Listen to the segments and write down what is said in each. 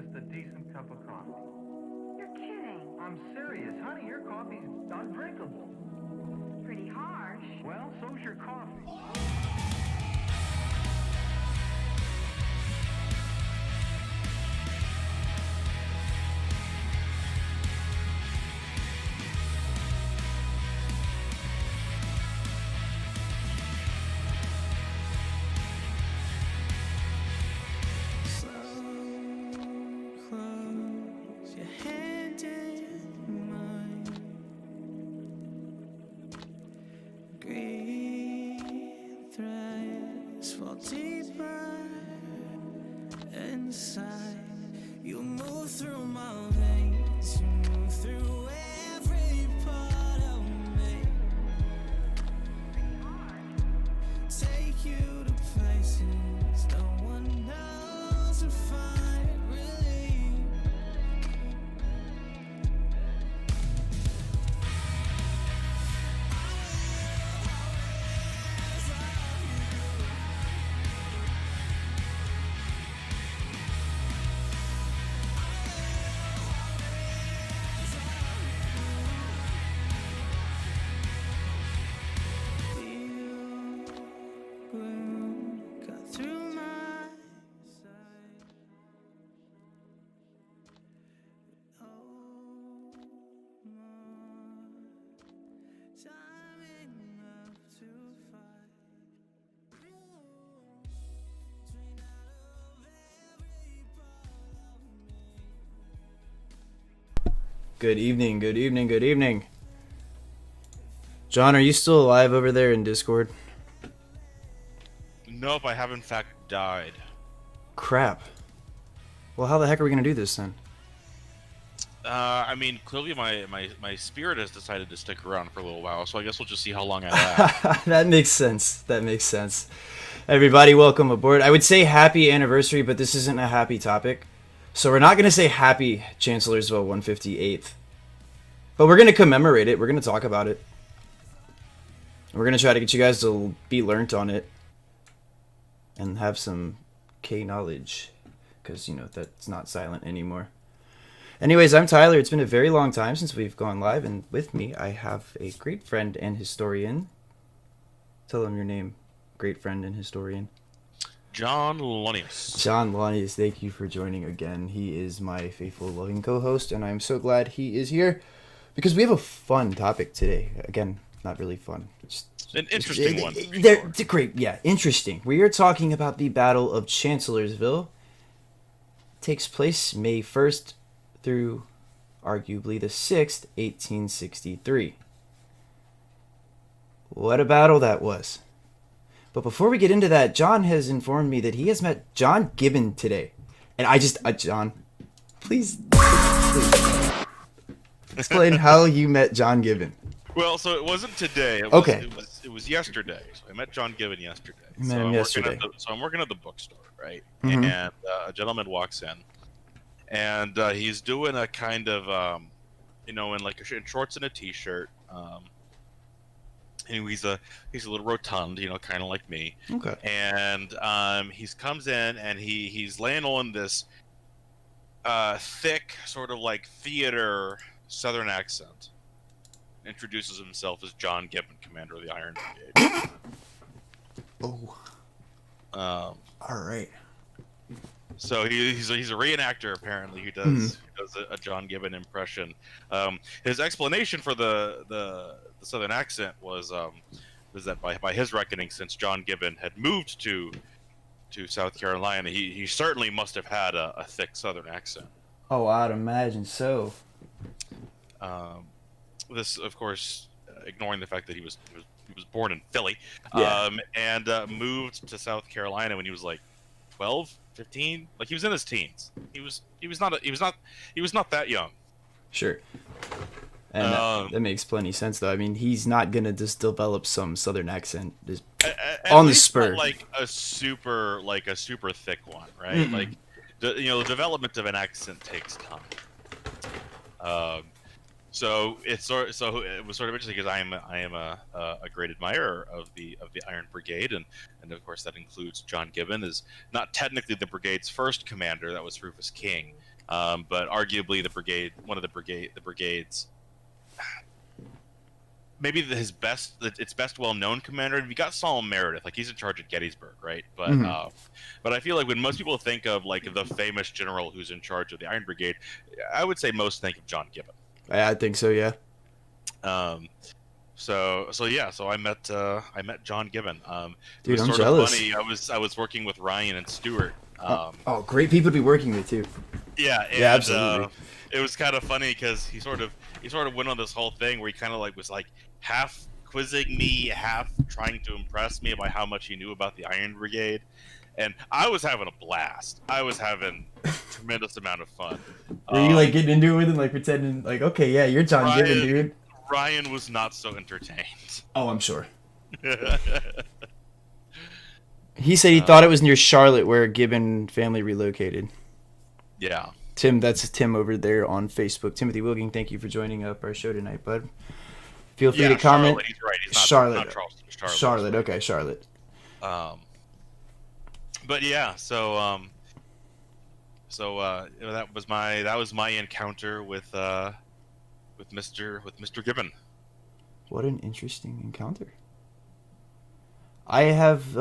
just a decent cup of coffee. You're kidding. I'm serious, honey. Your coffee's undrinkable. Pretty harsh. Well, so's your coffee. You move through my veins, you move through every part of me. Take you to places no one knows to find relief. Good evening, good evening, good evening. John, are you still alive over there in Discord? Nope, I have in fact died. Crap. Well, how the heck are we gonna do this then? I mean, clearly my spirit has decided to stick around for a little while, so I guess we'll just see how long I last. That makes sense. That makes sense. Everybody, welcome aboard. I would say happy anniversary, but this isn't a happy topic. So we're not going to say happy Chancellorsville 158th. But we're going to commemorate it. We're going to talk about it. We're going to try to get you guys to be learnt on it. And have some K knowledge. Because, you know, that's not silent anymore. Anyways, I'm Tyler. It's been a very long time since we've gone live. And with me, I have a great friend and historian. Tell him your name, great friend and historian. John Lonius. John Lonius, thank you for joining again. He is my faithful, loving co-host, and I'm so glad he is here because we have a fun topic today. Again, not really fun. It's an interesting one. They're great, yeah, interesting. We are talking about the Battle of Chancellorsville. It takes place May 1st through arguably the 6th, 1863. What a battle that was. But before we get into that, John has informed me that he has met John Gibbon today. And John, please explain how you met John Gibbon. Well, so it wasn't today. It was yesterday. So I met John Gibbon yesterday. You met him yesterday. So I'm working at the bookstore, right? Mm-hmm. And a gentleman walks in, and he's doing a kind of, in shorts and a t-shirt. And he's a little rotund, kind of like me. Okay. And he comes in and he's laying on this thick sort of like theater Southern accent. Introduces himself as John Gibbon, commander of the Iron Brigade. Oh. All right. So he's a reenactor apparently. He does a John Gibbon impression. His explanation for the Southern accent was that by his reckoning, since John Gibbon had moved to South Carolina, he certainly must have had a thick Southern accent. Oh, I'd imagine so. This, of course, ignoring the fact that he was born in Philly, Yeah. And moved to South Carolina when he was like 12, 15. Like he was in his teens. He was not that young. Sure. And that makes plenty sense, though. I mean, he's not gonna just develop some Southern accent just on the spur. Like a super thick one, right? Mm-mm. Like the development of an accent takes time. So it was sort of interesting because I am a great admirer of the Iron Brigade, and of course that includes John Gibbon, is not technically the brigade's first commander. That was Rufus King, but arguably one of the brigades, maybe its best well-known commander. You got Solomon Meredith, like he's in charge at Gettysburg, right? But but I feel like when most people think of like the famous general who's in charge of the Iron Brigade, I would say most think of John Gibbon. I think so, yeah. So I met John Gibbon. Dude, it was I'm sort jealous. of funny. I was working with Ryan and Stuart. Oh, great people to be working with too. Yeah, and, Yeah, absolutely. It was kind of funny because he sort of went on this whole thing where he kind of like was like half quizzing me, half trying to impress me about how much he knew about the Iron Brigade, and I was having a blast. I was having a tremendous amount of fun. Were you like getting into it with him, like pretending like, okay, yeah, you're John Gibbon, dude? Ryan was not so entertained. Oh, I'm sure. He said he thought it was near Charlotte where Gibbon family relocated. Yeah. Tim, that's Tim over there on Facebook. Timothy Wilking, thank you for joining up our show tonight, bud. Feel free to comment. Charlotte, he's right. He's not, Charlotte. not Charleston. Charlotte. Okay, Charlotte. But yeah, so that was my encounter with Mr. Gibbon. What an interesting encounter. I have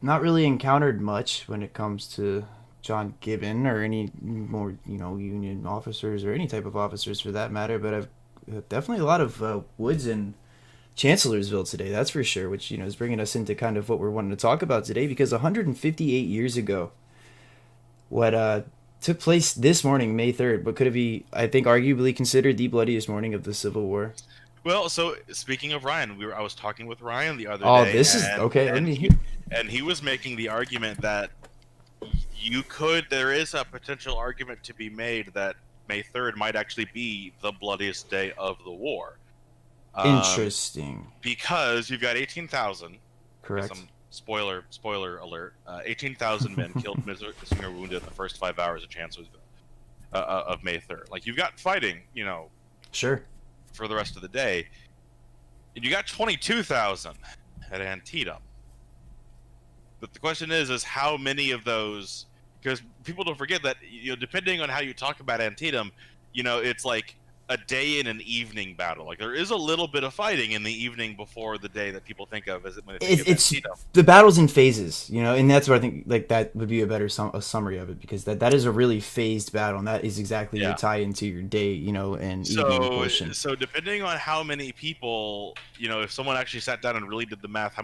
not really encountered much when it comes to John Gibbon or any more, Union officers or any type of officers for that matter, but I've definitely a lot of woods in Chancellorsville today, that's for sure, which, is bringing us into kind of what we're wanting to talk about today, because 158 years ago, what took place this morning, May 3rd, but could it be, I think, arguably considered the bloodiest morning of the Civil War? Well, so speaking of Ryan, I was talking with Ryan the other day. Oh, this is okay. And he was making the argument that there is a potential argument to be made that May 3rd might actually be the bloodiest day of the war. Interesting. Because you've got 18,000. Correct. Some spoiler alert. 18,000 men killed, missing or wounded in the first 5 hours of Chancellorsville of May 3rd. Like, you've got fighting, Sure. for the rest of the day. And you got 22,000 at Antietam. But the question is how many of those, because people don't forget that, depending on how you talk about Antietam, it's like a day and an evening battle. Like, there is a little bit of fighting in the evening before the day that people think of as when they think of Antietam. The battle's in phases, and that's what I think, like, that would be a better a summary of it, because that is a really phased battle, and that is exactly your tie into your day, and evening portion. So depending on how many people, if someone actually sat down and really did the math, how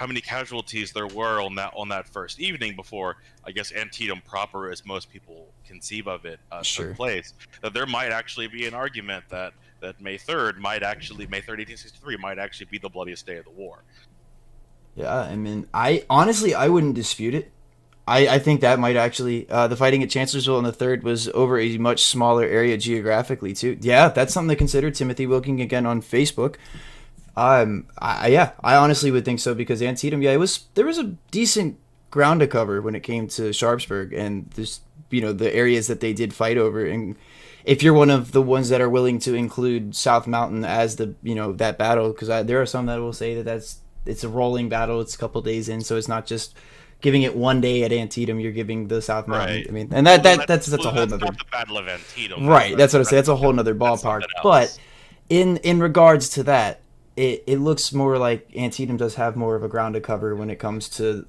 many casualties there were on that first evening before, I guess, Antietam proper, as most people conceive of it, took place, that there might actually be an argument that May 3rd, 1863, might actually be the bloodiest day of the war. Yeah, I mean, I wouldn't dispute it. I think that might actually, the fighting at Chancellorsville on the 3rd was over a much smaller area geographically, too. Yeah, that's something to consider. Timothy Wilking, again, on Facebook. I honestly would think so, because Antietam, there was a decent ground to cover when it came to Sharpsburg, and this, the areas that they did fight over. And if you're one of the ones that are willing to include South Mountain as the, that battle, because there are some that will say it's a rolling battle, it's a couple days in, so it's not just giving it one day at Antietam, you're giving the South Mountain. Right. I mean, and that's a whole nother. That's not the Battle of Antietam. Right. That's what I say. That's a whole nother ballpark. But in regards to that, it looks more like Antietam does have more of a ground to cover when it comes to,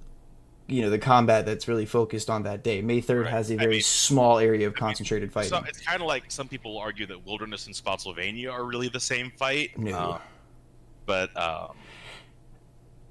the combat that's really focused on that day. May 3rd has a very small area of concentrated fighting. So it's kind of like some people argue that Wilderness and Spotsylvania are really the same fight. No. But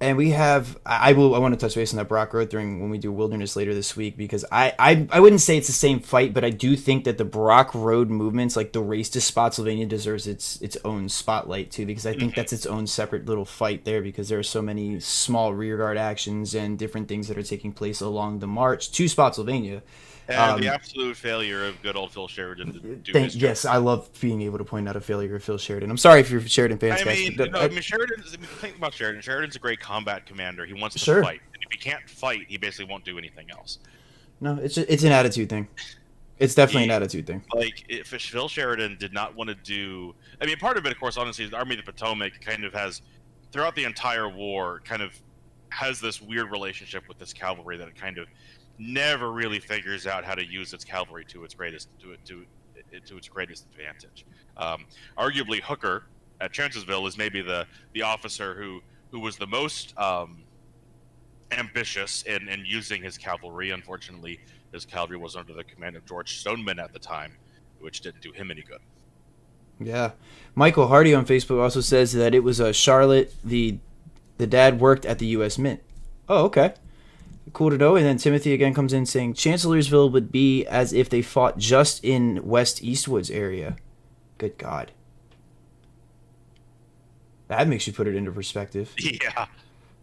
and we have, I want to touch base on that Brock Road when we do Wilderness later this week, because I wouldn't say it's the same fight, but I do think that the Brock Road movements, like the race to Spotsylvania, deserves its own spotlight too, because I think that's its own separate little fight there, because there are so many small rearguard actions and different things that are taking place along the march to Spotsylvania. And the absolute failure of good old Phil Sheridan to do his job. Yes, I love being able to point out a failure of Phil Sheridan. I'm sorry if you're Sheridan fans, guys. Think about Sheridan. Sheridan's a great combat commander. He wants to fight. And if he can't fight, he basically won't do anything else. No, it's an attitude thing. It's definitely an attitude thing. Like, if Phil Sheridan did not want to do... I mean, part of it, of course, honestly, is the Army of the Potomac kind of has, throughout the entire war, kind of has this weird relationship with this cavalry that it kind of... never really figures out how to use its cavalry to its greatest advantage. Arguably, Hooker at Chancellorsville is maybe the officer who was the most ambitious in using his cavalry. Unfortunately, his cavalry was under the command of George Stoneman at the time, which didn't do him any good. Yeah. Michael Hardy on Facebook also says that it was Charlotte. The dad worked at the U.S. Mint. Oh, okay. Cool to know. And then Timothy again comes in saying Chancellorsville would be as if they fought just in West Eastwoods area. Good God. That makes you put it into perspective. Yeah.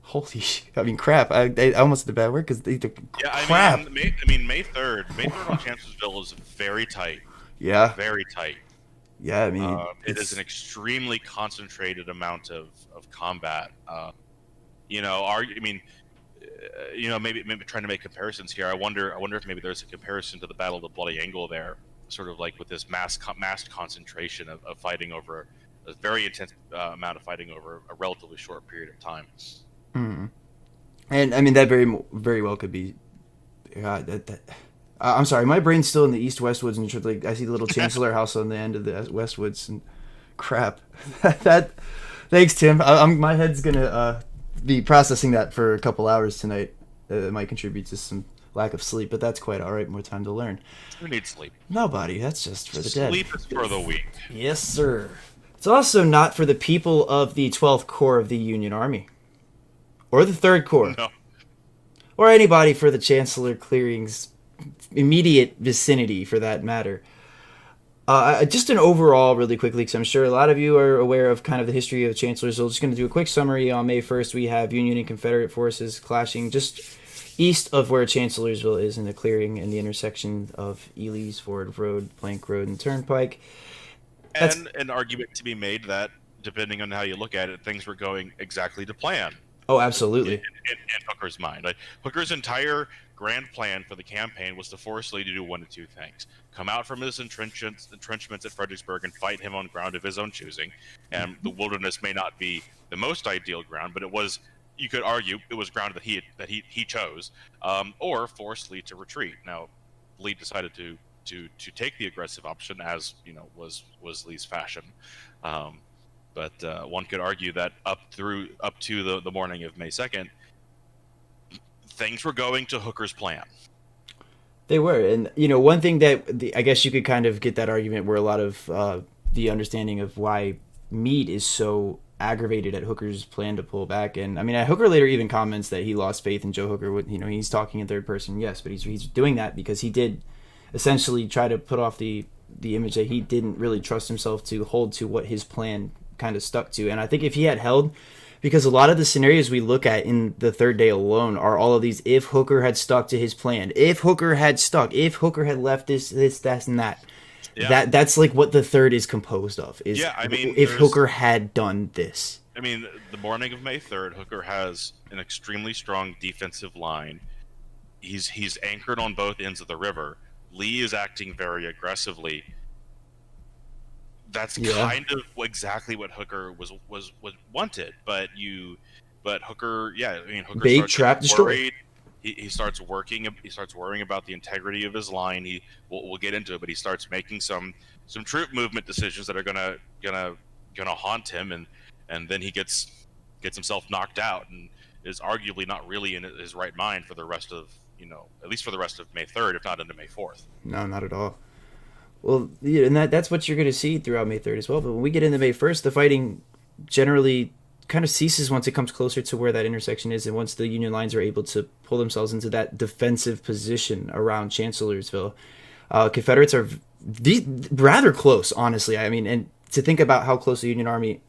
Holy, I mean, crap. I almost did a bad word because crap. May 3rd on Chancellorsville is very tight. Yeah. Very tight. Yeah, I mean, it is an extremely concentrated amount of combat. Maybe trying to make comparisons here. I wonder if maybe there's a comparison to the Battle of the Bloody Angle there, sort of like with this mass concentration of fighting over a very intense amount of fighting over a relatively short period of time. Mm-hmm. And I mean that very well could be. I'm sorry, my brain's still in the East Westwoods, and like I see the little Chancellor House on the end of the Westwoods, and crap. Thanks, Tim. My head's gonna be processing that for a couple hours tonight. It might contribute to some lack of sleep, but that's quite all right. More time to learn. Who needs sleep? Nobody. That's just for the dead. Sleep is for the weak. Yes, sir. It's also not for the people of the 12th Corps of the Union Army, or the 3rd Corps, No. or anybody for the Chancellor Clearing's immediate vicinity, for that matter. Just an overall, really quickly, because I'm sure a lot of you are aware of kind of the history of Chancellorsville. Just going to do a quick summary. On May 1st, we have Union and Confederate forces clashing just east of where Chancellorsville is in the clearing and the intersection of Ely's Ford Road, Plank Road, and Turnpike. And an argument to be made that, depending on how you look at it, things were going exactly to plan. Oh, absolutely. In Hooker's mind. Like, Hooker's entire grand plan for the campaign was to force Lee to do one of two things: come out from his entrenchments at Fredericksburg and fight him on ground of his own choosing. And the wilderness may not be the most ideal ground, but it was, you could argue, it was ground that he chose, or force Lee to retreat. Now, Lee decided to take the aggressive option, as was Lee's fashion. But one could argue that up to the morning of May 2nd, things were going to Hooker's plan. They were. And, one thing that I guess you could kind of get that argument where a lot of the understanding of why Meade is so aggravated at Hooker's plan to pull back. And I mean, Hooker later even comments that he lost faith in Joe Hooker. He's talking in third person, yes, but he's doing that because he did essentially try to put off the image that he didn't really trust himself to hold to what his plan kind of stuck to. And I think if he had held, because a lot of the scenarios we look at in the third day alone are all of these, if Hooker had stuck to his plan, if Hooker had left this, that, and that. Yeah. That's like what the third is composed of. If Hooker had done this. I mean, the morning of May 3rd, Hooker has an extremely strong defensive line. He's anchored on both ends of the river. Lee is acting very aggressively. That's kind of exactly what Hooker was wanted, but Hooker, Hooker bait, trap, destroy. He starts worrying about the integrity of his line. We'll get into it, but he starts making some troop movement decisions that are gonna haunt him, and then he gets himself knocked out and is arguably not really in his right mind for the rest of at least for the rest of May 3rd, if not into May 4th. No, not at all. Well, and that's what you're going to see throughout May 3rd as well. But when we get into May 1st, the fighting generally kind of ceases once it comes closer to where that intersection is, and once the Union lines are able to pull themselves into that defensive position around Chancellorsville. Confederates are rather close, honestly. I mean, and to think about how close the Union Army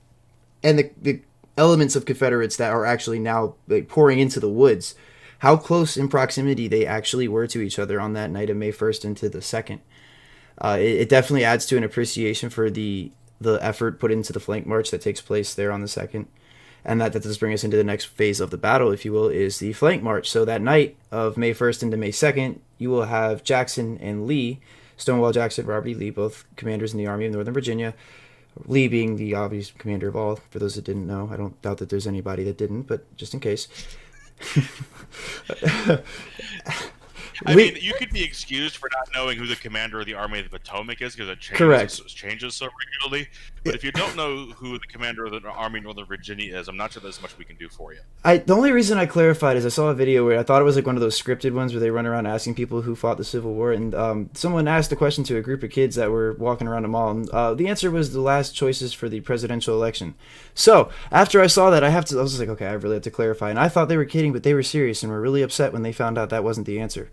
and the elements of Confederates that are actually now like pouring into the woods, how close in proximity they actually were to each other on that night of May 1st into the 2nd. It definitely adds to an appreciation for the effort put into the flank march that takes place there on the 2nd. And that does bring us into the next phase of the battle, if you will, is the flank march. So that night of May 1st into May 2nd, you will have Jackson and Lee, Stonewall Jackson, Robert E. Lee, both commanders in the Army of Northern Virginia, Lee being the obvious commander of all, for those that didn't know. I don't doubt that there's anybody that didn't, but just in case. I mean, you could be excused for not knowing who the commander of the Army of the Potomac is because it changes so regularly. But if you don't know who the commander of the Army of Northern Virginia is, I'm not sure there's much we can do for you. The only reason I clarified is I saw a video where I thought it was like one of those scripted ones where they run around asking people who fought the Civil War, and someone asked a question to a group of kids that were walking around a mall, and the answer was the last choices for the presidential election. So after I saw that, I was just like, okay, I really have to clarify. And I thought they were kidding, but they were serious and were really upset when they found out that wasn't the answer.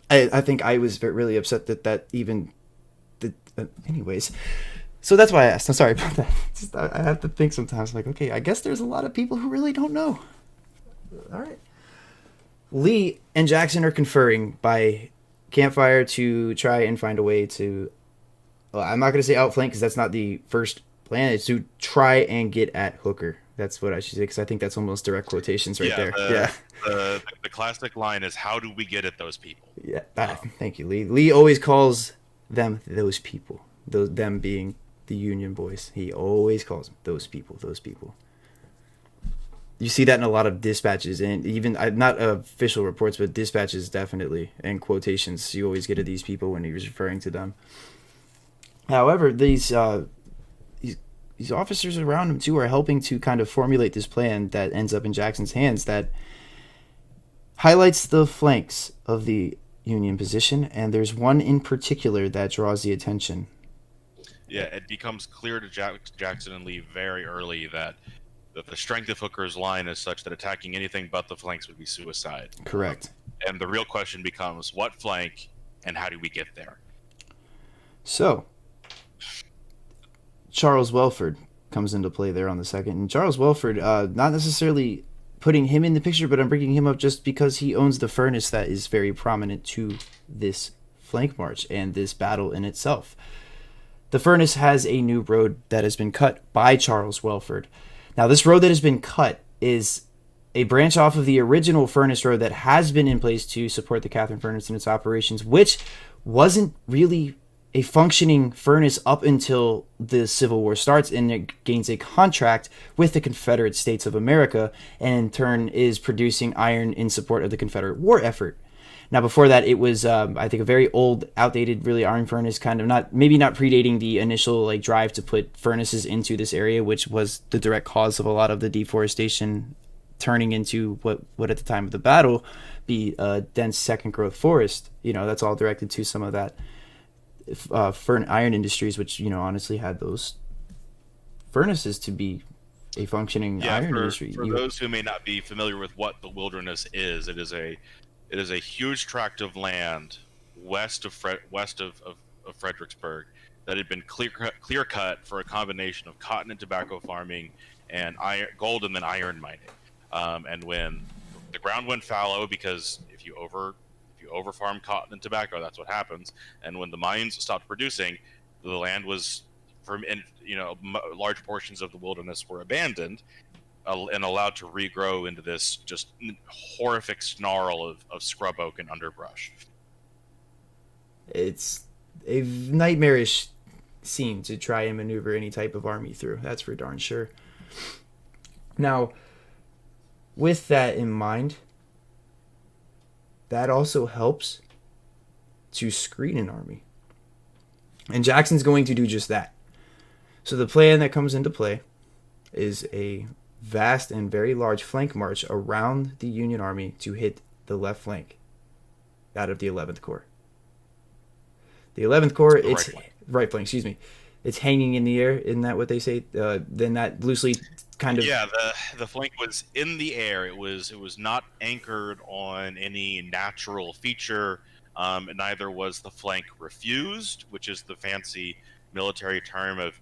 I think I was really upset that even. Anyways, so that's why I asked. I'm sorry about that. I have to think sometimes, like, okay, I guess there's a lot of people who really don't know. All right. Lee and Jackson are conferring by campfire to try and find a way to. Well, I'm not going to say outflank because that's not the first plan. It's to try and get at Hooker. That's what I should say because I think that's almost direct quotations right there. The classic line is, "How do we get at those people?" Yeah. Thank you, Lee. Lee always calls them those people. Them being the Union boys. He always calls them those people. Those people. You see that in a lot of dispatches, and even not official reports, but dispatches definitely, and quotations. You always get at these people when he was referring to them. However, these officers around him too are helping to kind of formulate this plan that ends up in Jackson's hands that highlights the flanks of the Union position, and there's one in particular that draws the attention. Yeah, it becomes clear to Jackson and Lee very early that the strength of Hooker's line is such that attacking anything but the flanks would be suicide. Correct. And the real question becomes, what flank and how do we get there? So, Charles Welford comes into play there on the second. And Charles Welford, not necessarily putting him in the picture, but I'm bringing him up just because he owns the furnace that is very prominent to this flank march and this battle in itself. The furnace has a new road that has been cut by Charles Welford. Now, this road that has been cut is a branch off of the original furnace road that has been in place to support the Catherine furnace and its operations, which wasn't really a functioning furnace up until the Civil War starts, and it gains a contract with the Confederate States of America, and in turn is producing iron in support of the Confederate war effort. Now, before that, it was, I think, a very old, outdated, really iron furnace, kind of maybe not predating the initial drive to put furnaces into this area, which was the direct cause of a lot of the deforestation turning into what at the time of the battle be a dense second growth forest. That's all directed to some of that iron industries, which honestly had those furnaces to be a functioning iron industry. For those who may not be familiar with what the wilderness is, it is a huge tract of land west of Fredericksburg that had been clear cut for a combination of cotton and tobacco farming and gold and then iron mining. And when the ground went fallow, because if you overfarm cotton and tobacco, that's what happens. And when the mines stopped producing, the land was large portions of the wilderness were abandoned and allowed to regrow into this just horrific snarl of scrub oak and underbrush. It's a nightmarish scene to try and maneuver any type of army through. That's for darn sure. Now, with that in mind, that also helps to screen an army. And Jackson's going to do just that. So the plan that comes into play is a vast and very large flank march around the Union Army to hit the left flank out of the 11th Corps. The 11th Corps, right flank, excuse me. It's hanging in the air, isn't that what they say? Then that loosely kind of... Yeah, the flank was in the air. It was not anchored on any natural feature. Neither was the flank refused, which is the fancy military term of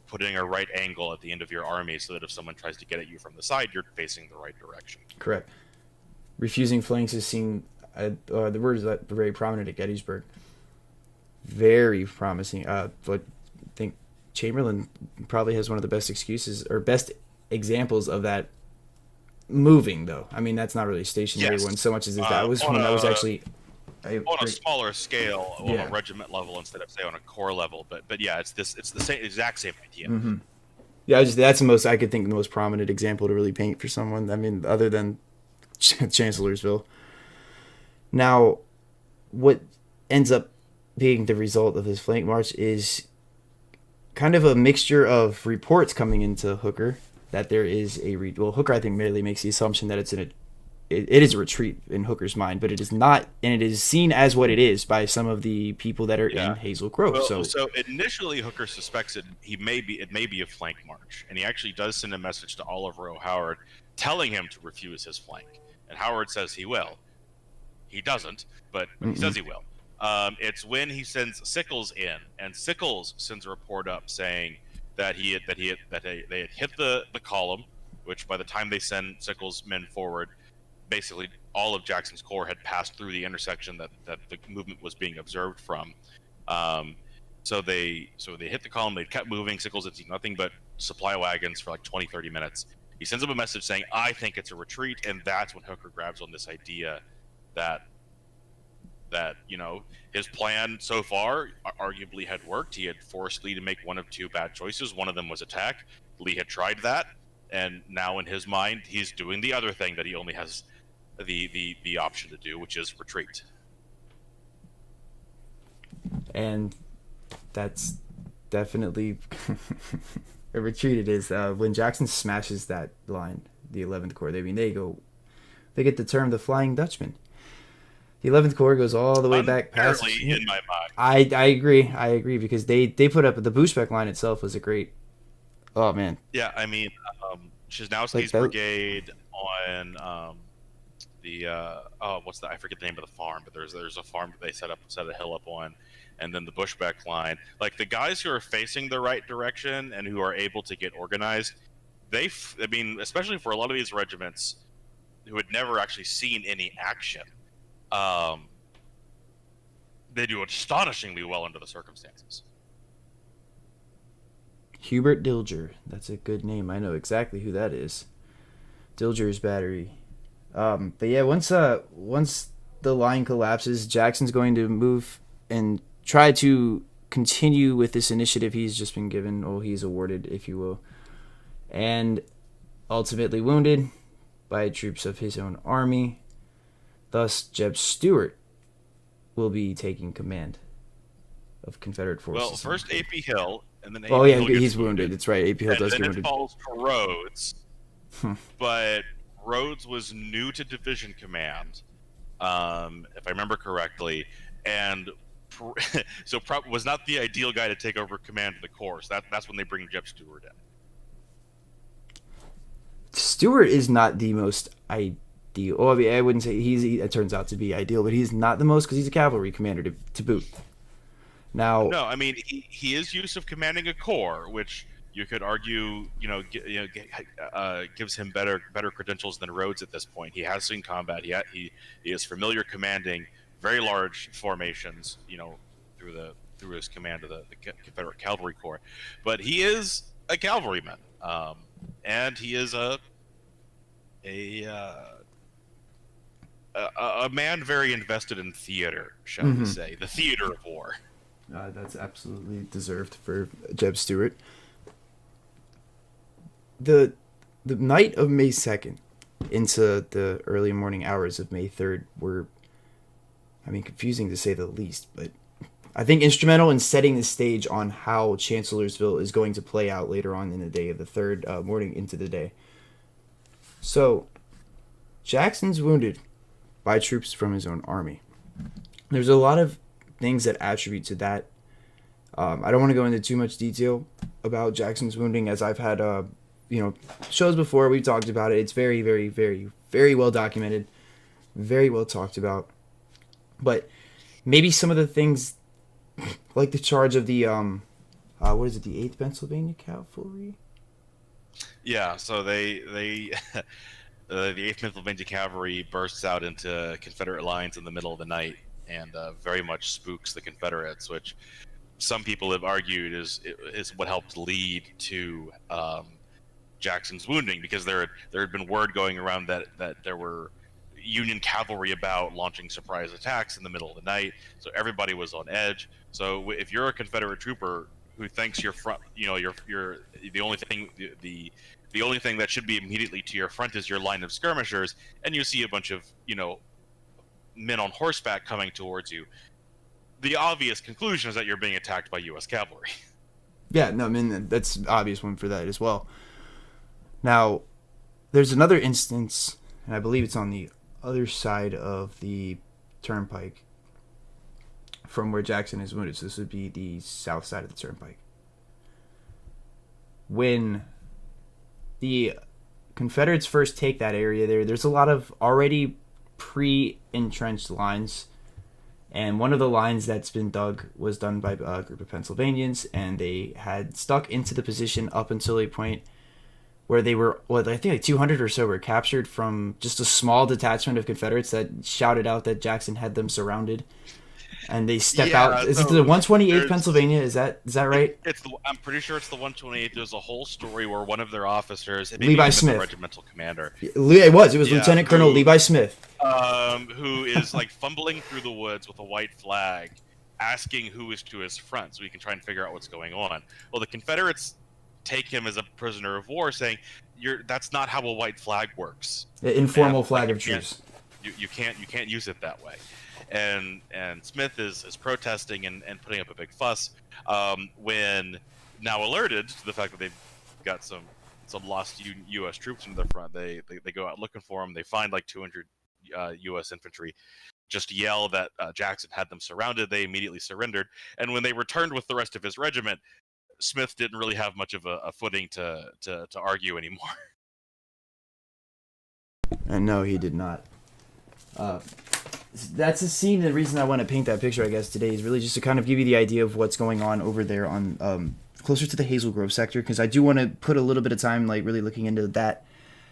putting a right angle at the end of your army so that if someone tries to get at you from the side, you're facing the right direction. Correct. Refusing flanks is seen, the word is very prominent at Gettysburg. Very promising. But I think Chamberlain probably has one of the best excuses or best examples of that moving, though. I mean, that's not really a stationary one so much as that was one that was actually... on a smaller scale, on a regiment level instead of say on a corps level, but yeah, it's the exact same idea. Mm-hmm. Yeah, that's the most I could think the most prominent example to really paint for someone. I mean, other than Chancellorsville, Now, what ends up being the result of this flank march is kind of a mixture of reports coming into Hooker that there is well, Hooker I think merely makes the assumption that it is a retreat in Hooker's mind, but it is not, and it is seen as what it is by some of the people that are in Hazel Grove. Well, so initially Hooker suspects it may be a flank march, and he actually does send a message to Oliver O. Howard telling him to refuse his flank, and Howard says he will. He doesn't, but he says he will. It's when he sends Sickles in, and Sickles sends a report up saying that they had hit the column, which by the time they send Sickles' men forward, basically all of Jackson's corps had passed through the intersection that the movement was being observed from. So they hit the column. They kept moving. Sickles had seen nothing but supply wagons for like 20-30 minutes. He sends up a message saying, "I think it's a retreat," and that's when Hooker grabs on this idea that his plan so far arguably had worked. He had forced Lee to make one of two bad choices. One of them was attack. Lee had tried that, and now in his mind he's doing the other thing that he only has the option to do, which is retreat. And that's definitely a retreat. It is when Jackson smashes that line, the 11th Corps. They get the term the Flying Dutchman. The 11th Corps goes all the way back past. In my mind, I agree because they put up the Bushbeck line itself was a great. Oh man. Yeah, I mean, Chisnowski's brigade on I forget the name of the farm, but there's a farm that they set a hill up on, and then the Bushbeck line. Like the guys who are facing the right direction and who are able to get organized, especially for a lot of these regiments who had never actually seen any action. They do astonishingly well under the circumstances. Hubert Dilger, that's a good name. I know exactly who that is. Dilger's battery. But yeah, once the line collapses, Jackson's going to move and try to continue with this initiative he's just been given, or he's awarded, if you will, and ultimately wounded by troops of his own army. Thus, Jeb Stuart will be taking command of Confederate forces. Well, first A.P. Hill, and then A.P. Hill he's wounded. It's right. A.P. Hill does get wounded. And then it falls to Rhodes, but Rhodes was new to division command, if I remember correctly, and was not the ideal guy to take over command of the corps. That's when they bring Jeb Stuart in. Stuart is not the most ideal. Well, I mean, I wouldn't say it turns out to be ideal, but he's not the most because he's a cavalry commander to boot. Now, no, I mean he is used to commanding a corps, which you could argue, gives him better credentials than Rhodes at this point. He has seen combat. He is familiar commanding very large formations, through his command of the Confederate Cavalry Corps. But he is a cavalryman, and he is a man very invested in theater, shall we say, the theater of war. That's absolutely deserved for Jeb Stuart. The night of May 2nd into the early morning hours of May 3rd were, confusing to say the least, but I think instrumental in setting the stage on how Chancellorsville is going to play out later on in the day of the 3rd morning into the day. So, Jackson's wounded by troops from his own army. There's a lot of things that attribute to that. I don't want to go into too much detail about Jackson's wounding, as I've had shows before. We've talked about it. It's very, very, very, very well documented, very well talked about. But maybe some of the things, like the charge of the the 8th Pennsylvania Cavalry. Yeah, so they the 8th Pennsylvania Cavalry bursts out into Confederate lines in the middle of the night and very much spooks the Confederates, which some people have argued is what helped lead to Jackson's wounding, because there had been word going around that there were Union cavalry about launching surprise attacks in the middle of the night, so everybody was on edge. So if you're a Confederate trooper who thinks you're front, you're the only thing that should be immediately to your front is your line of skirmishers, and you see a bunch of men on horseback coming towards you, the obvious conclusion is that you're being attacked by U.S. cavalry. Yeah, no, I mean, that's an obvious one for that as well. Now, there's another instance, and I believe it's on the other side of the turnpike from where Jackson is wounded. So this would be the south side of the turnpike. When the Confederates first take that area there's a lot of already pre-entrenched lines. And one of the lines that's been dug was done by a group of Pennsylvanians, and they had stuck into the position up until a point where they were, I think like 200 or so were captured from just a small detachment of Confederates that shouted out that Jackson had them surrounded. And they step out. Is it the 128th Pennsylvania? Is that right? I'm pretty sure it's the 128th. There's a whole story where one of their officers, Levi Smith, the regimental commander, it was Lieutenant Colonel Levi Smith, who is like fumbling through the woods with a white flag, asking who is to his front, so he can try and figure out what's going on. Well, the Confederates take him as a prisoner of war, saying, "That's not how a white flag works. The informal flag of truce. You can't use it that way." And Smith is protesting and putting up a big fuss, when now alerted to the fact that they've got some lost U.S. troops in the front. They go out looking for them. They find like 200 U.S. infantry. Just yell that Jackson had them surrounded. They immediately surrendered. And when they returned with the rest of his regiment, Smith didn't really have much of a footing to argue anymore. And no, he did not. That's a scene. The reason I want to paint that picture, I guess, today is really just to kind of give you the idea of what's going on over there on closer to the Hazel Grove sector, because I do want to put a little bit of time like really looking into that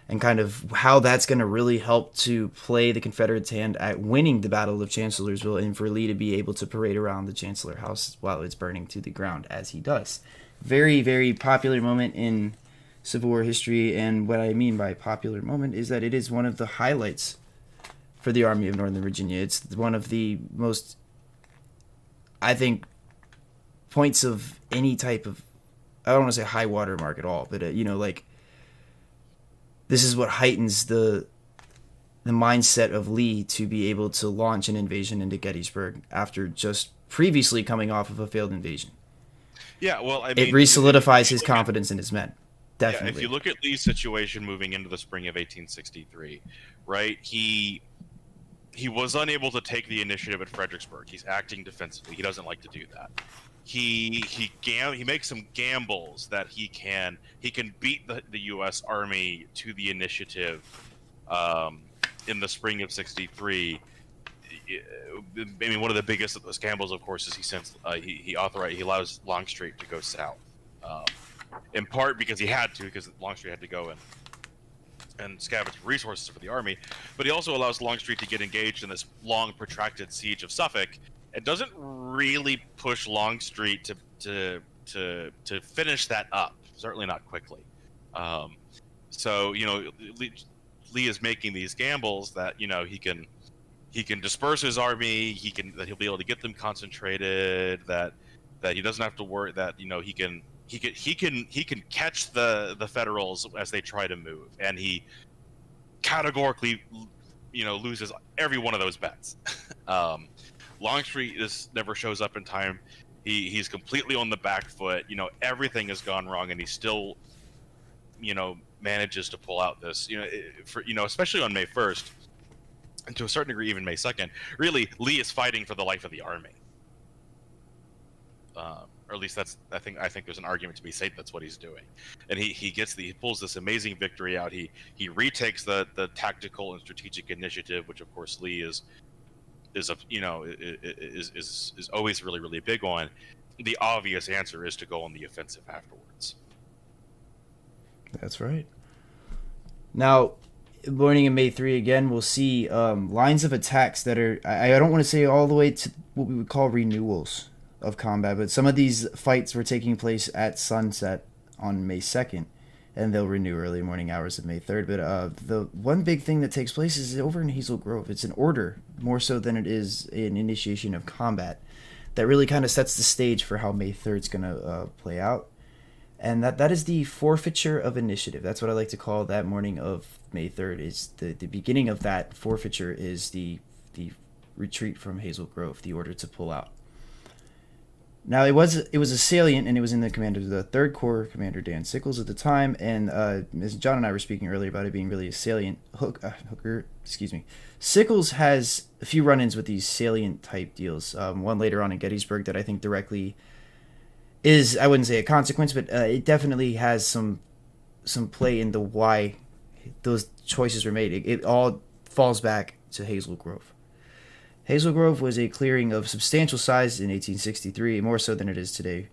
and kind of how that's going to really help to play the Confederates' hand at winning the Battle of Chancellorsville, and for Lee to be able to parade around the Chancellor House while it's burning to the ground as he does. Very, very popular moment in Civil War history, and what I mean by popular moment is that it is one of the highlights for the Army of Northern Virginia. It's one of the most, I think, points of any type of, I don't want to say high water mark at all, but like, this is what heightens the mindset of Lee to be able to launch an invasion into Gettysburg after just previously coming off of a failed invasion. Yeah, well, I mean, it re-solidifies his confidence in his men. Definitely. Yeah, if you look at Lee's situation moving into the spring of 1863, right? He was unable to take the initiative at Fredericksburg. He's acting defensively. He doesn't like to do that. He makes some gambles that he can beat the U.S. Army to the initiative in the spring of '63. I mean, one of the biggest of those gambles, of course, is he allows Longstreet to go south, in part because he had to, because Longstreet had to go and scavenge resources for the army, but he also allows Longstreet to get engaged in this long, protracted siege of Suffolk. It doesn't really push Longstreet to finish that up, certainly not quickly. So Lee is making these gambles that he can disperse his army, that he'll be able to get them concentrated, that he doesn't have to worry, that he can catch the Federals as they try to move, and he categorically loses every one of those bets. Longstreet never shows up in time. He's completely on the back foot. Everything has gone wrong, and he still manages to pull out this especially on May 1st, and to a certain degree even May 2nd. Really, Lee is fighting for the life of the army. Or at least I think there's an argument to be said that's what he's doing, and he pulls this amazing victory out. He retakes the tactical and strategic initiative, which of course Lee is always really, really big on. The obvious answer is to go on the offensive afterwards. That's right. Now, morning of May 3 again, we'll see lines of attacks that are, I don't want to say all the way to what we would call renewals of combat, but some of these fights were taking place at sunset on May 2nd, and they'll renew early morning hours of May 3rd. But the one big thing that takes place is over in Hazel Grove. It's an order, more so than it is an initiation of combat, that really kind of sets the stage for how May 3rd is going to play out. And that is the forfeiture of initiative. That's what I like to call that morning of May 3rd. Is the beginning of that forfeiture is the retreat from Hazel Grove, the order to pull out. Now, it was a salient, and it was in the command of the 3rd Corps Commander Dan Sickles at the time, and as John and I were speaking earlier about it being really a salient, Sickles has a few run-ins with these salient-type deals. One later on in Gettysburg that I think directly is, I wouldn't say a consequence, but it definitely has some play into why those choices were made. It all falls back to Hazel Grove. Hazel Grove was a clearing of substantial size in 1863, more so than it is today.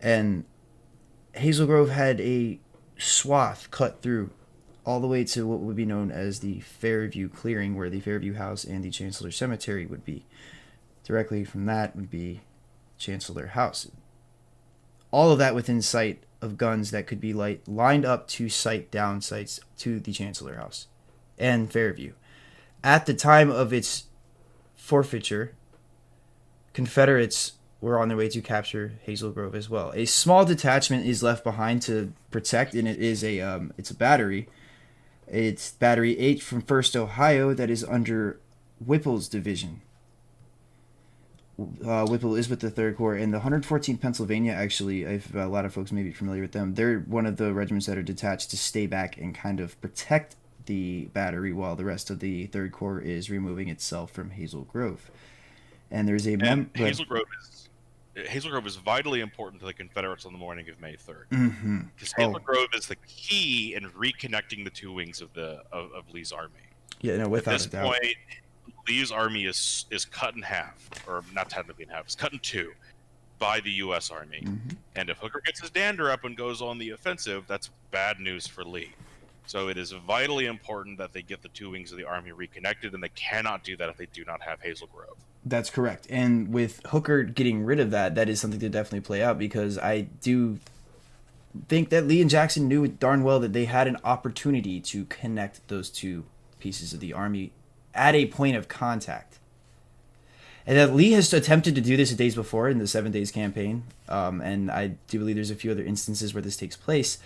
And Hazel Grove had a swath cut through all the way to what would be known as the Fairview Clearing, where the Fairview House and the Chancellor Cemetery would be. Directly from that would be Chancellor House. All of that within sight of guns that could be lined up to sight down sights to the Chancellor House and Fairview. At the time of its forfeiture, Confederates were on their way to capture Hazel Grove as well. A small detachment is left behind to protect, and it is it's a battery. It's Battery 8 from 1st Ohio that is under Whipple's division. Whipple is with the 3rd Corps, and the 114th Pennsylvania, actually, if a lot of folks may be familiar with them, they're one of the regiments that are detached to stay back and kind of protect the battery while the rest of the 3rd Corps is removing itself from Hazel Grove. And there's Hazel Grove is vitally important to the Confederates on the morning of May 3rd. Because Hazel Grove is the key in reconnecting the two wings of Lee's army. Yeah, no, without a doubt. At this point, Lee's army is cut in half, or not technically in half, it's cut in two by the U.S. Army. And if Hooker gets his dander up and goes on the offensive, that's bad news for Lee. So it is vitally important that they get the two wings of the army reconnected, and they cannot do that if they do not have Hazel Grove. That's correct. And with Hooker getting rid of that is something to definitely play out, because I do think that Lee and Jackson knew darn well that they had an opportunity to connect those two pieces of the army at a point of contact. And that Lee has attempted to do this days before in the 7 Days campaign, and I do believe there's a few other instances where this takes place,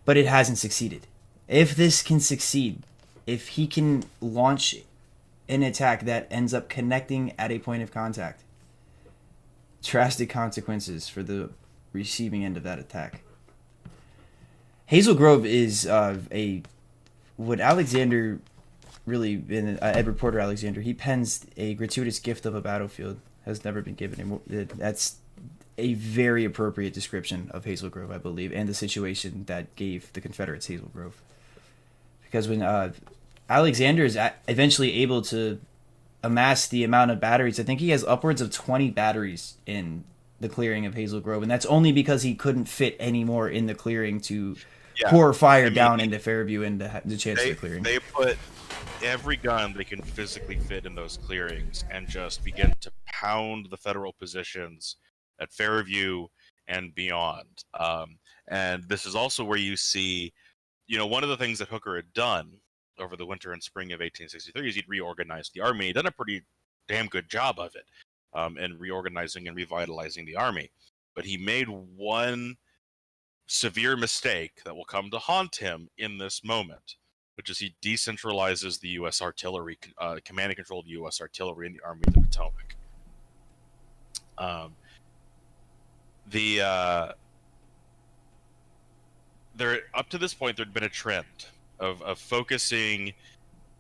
but it hasn't succeeded. If this can succeed, if he can launch an attack that ends up connecting at a point of contact, drastic consequences for the receiving end of that attack. Hazel Grove is what Alexander really, Edward Porter Alexander, he pens a gratuitous gift of a battlefield, has never been given him. That's a very appropriate description of Hazel Grove, I believe, and the situation that gave the Confederates Hazel Grove. Because when Alexander is eventually able to amass the amount of batteries, I think he has upwards of 20 batteries in the clearing of Hazel Grove, and that's only because he couldn't fit any more in the clearing to pour fire down into Fairview and the Chancellor clearing. They put every gun they can physically fit in those clearings and just begin to pound the Federal positions at Fairview and beyond. And this is also where you see, one of the things that Hooker had done over the winter and spring of 1863 is he'd reorganized the army. He'd done a pretty damn good job of it, in reorganizing and revitalizing the army. But he made one severe mistake that will come to haunt him in this moment, which is he decentralizes the U.S. artillery, command and control of the U.S. artillery in the Army of the Potomac. Up to this point, there'd been a trend of focusing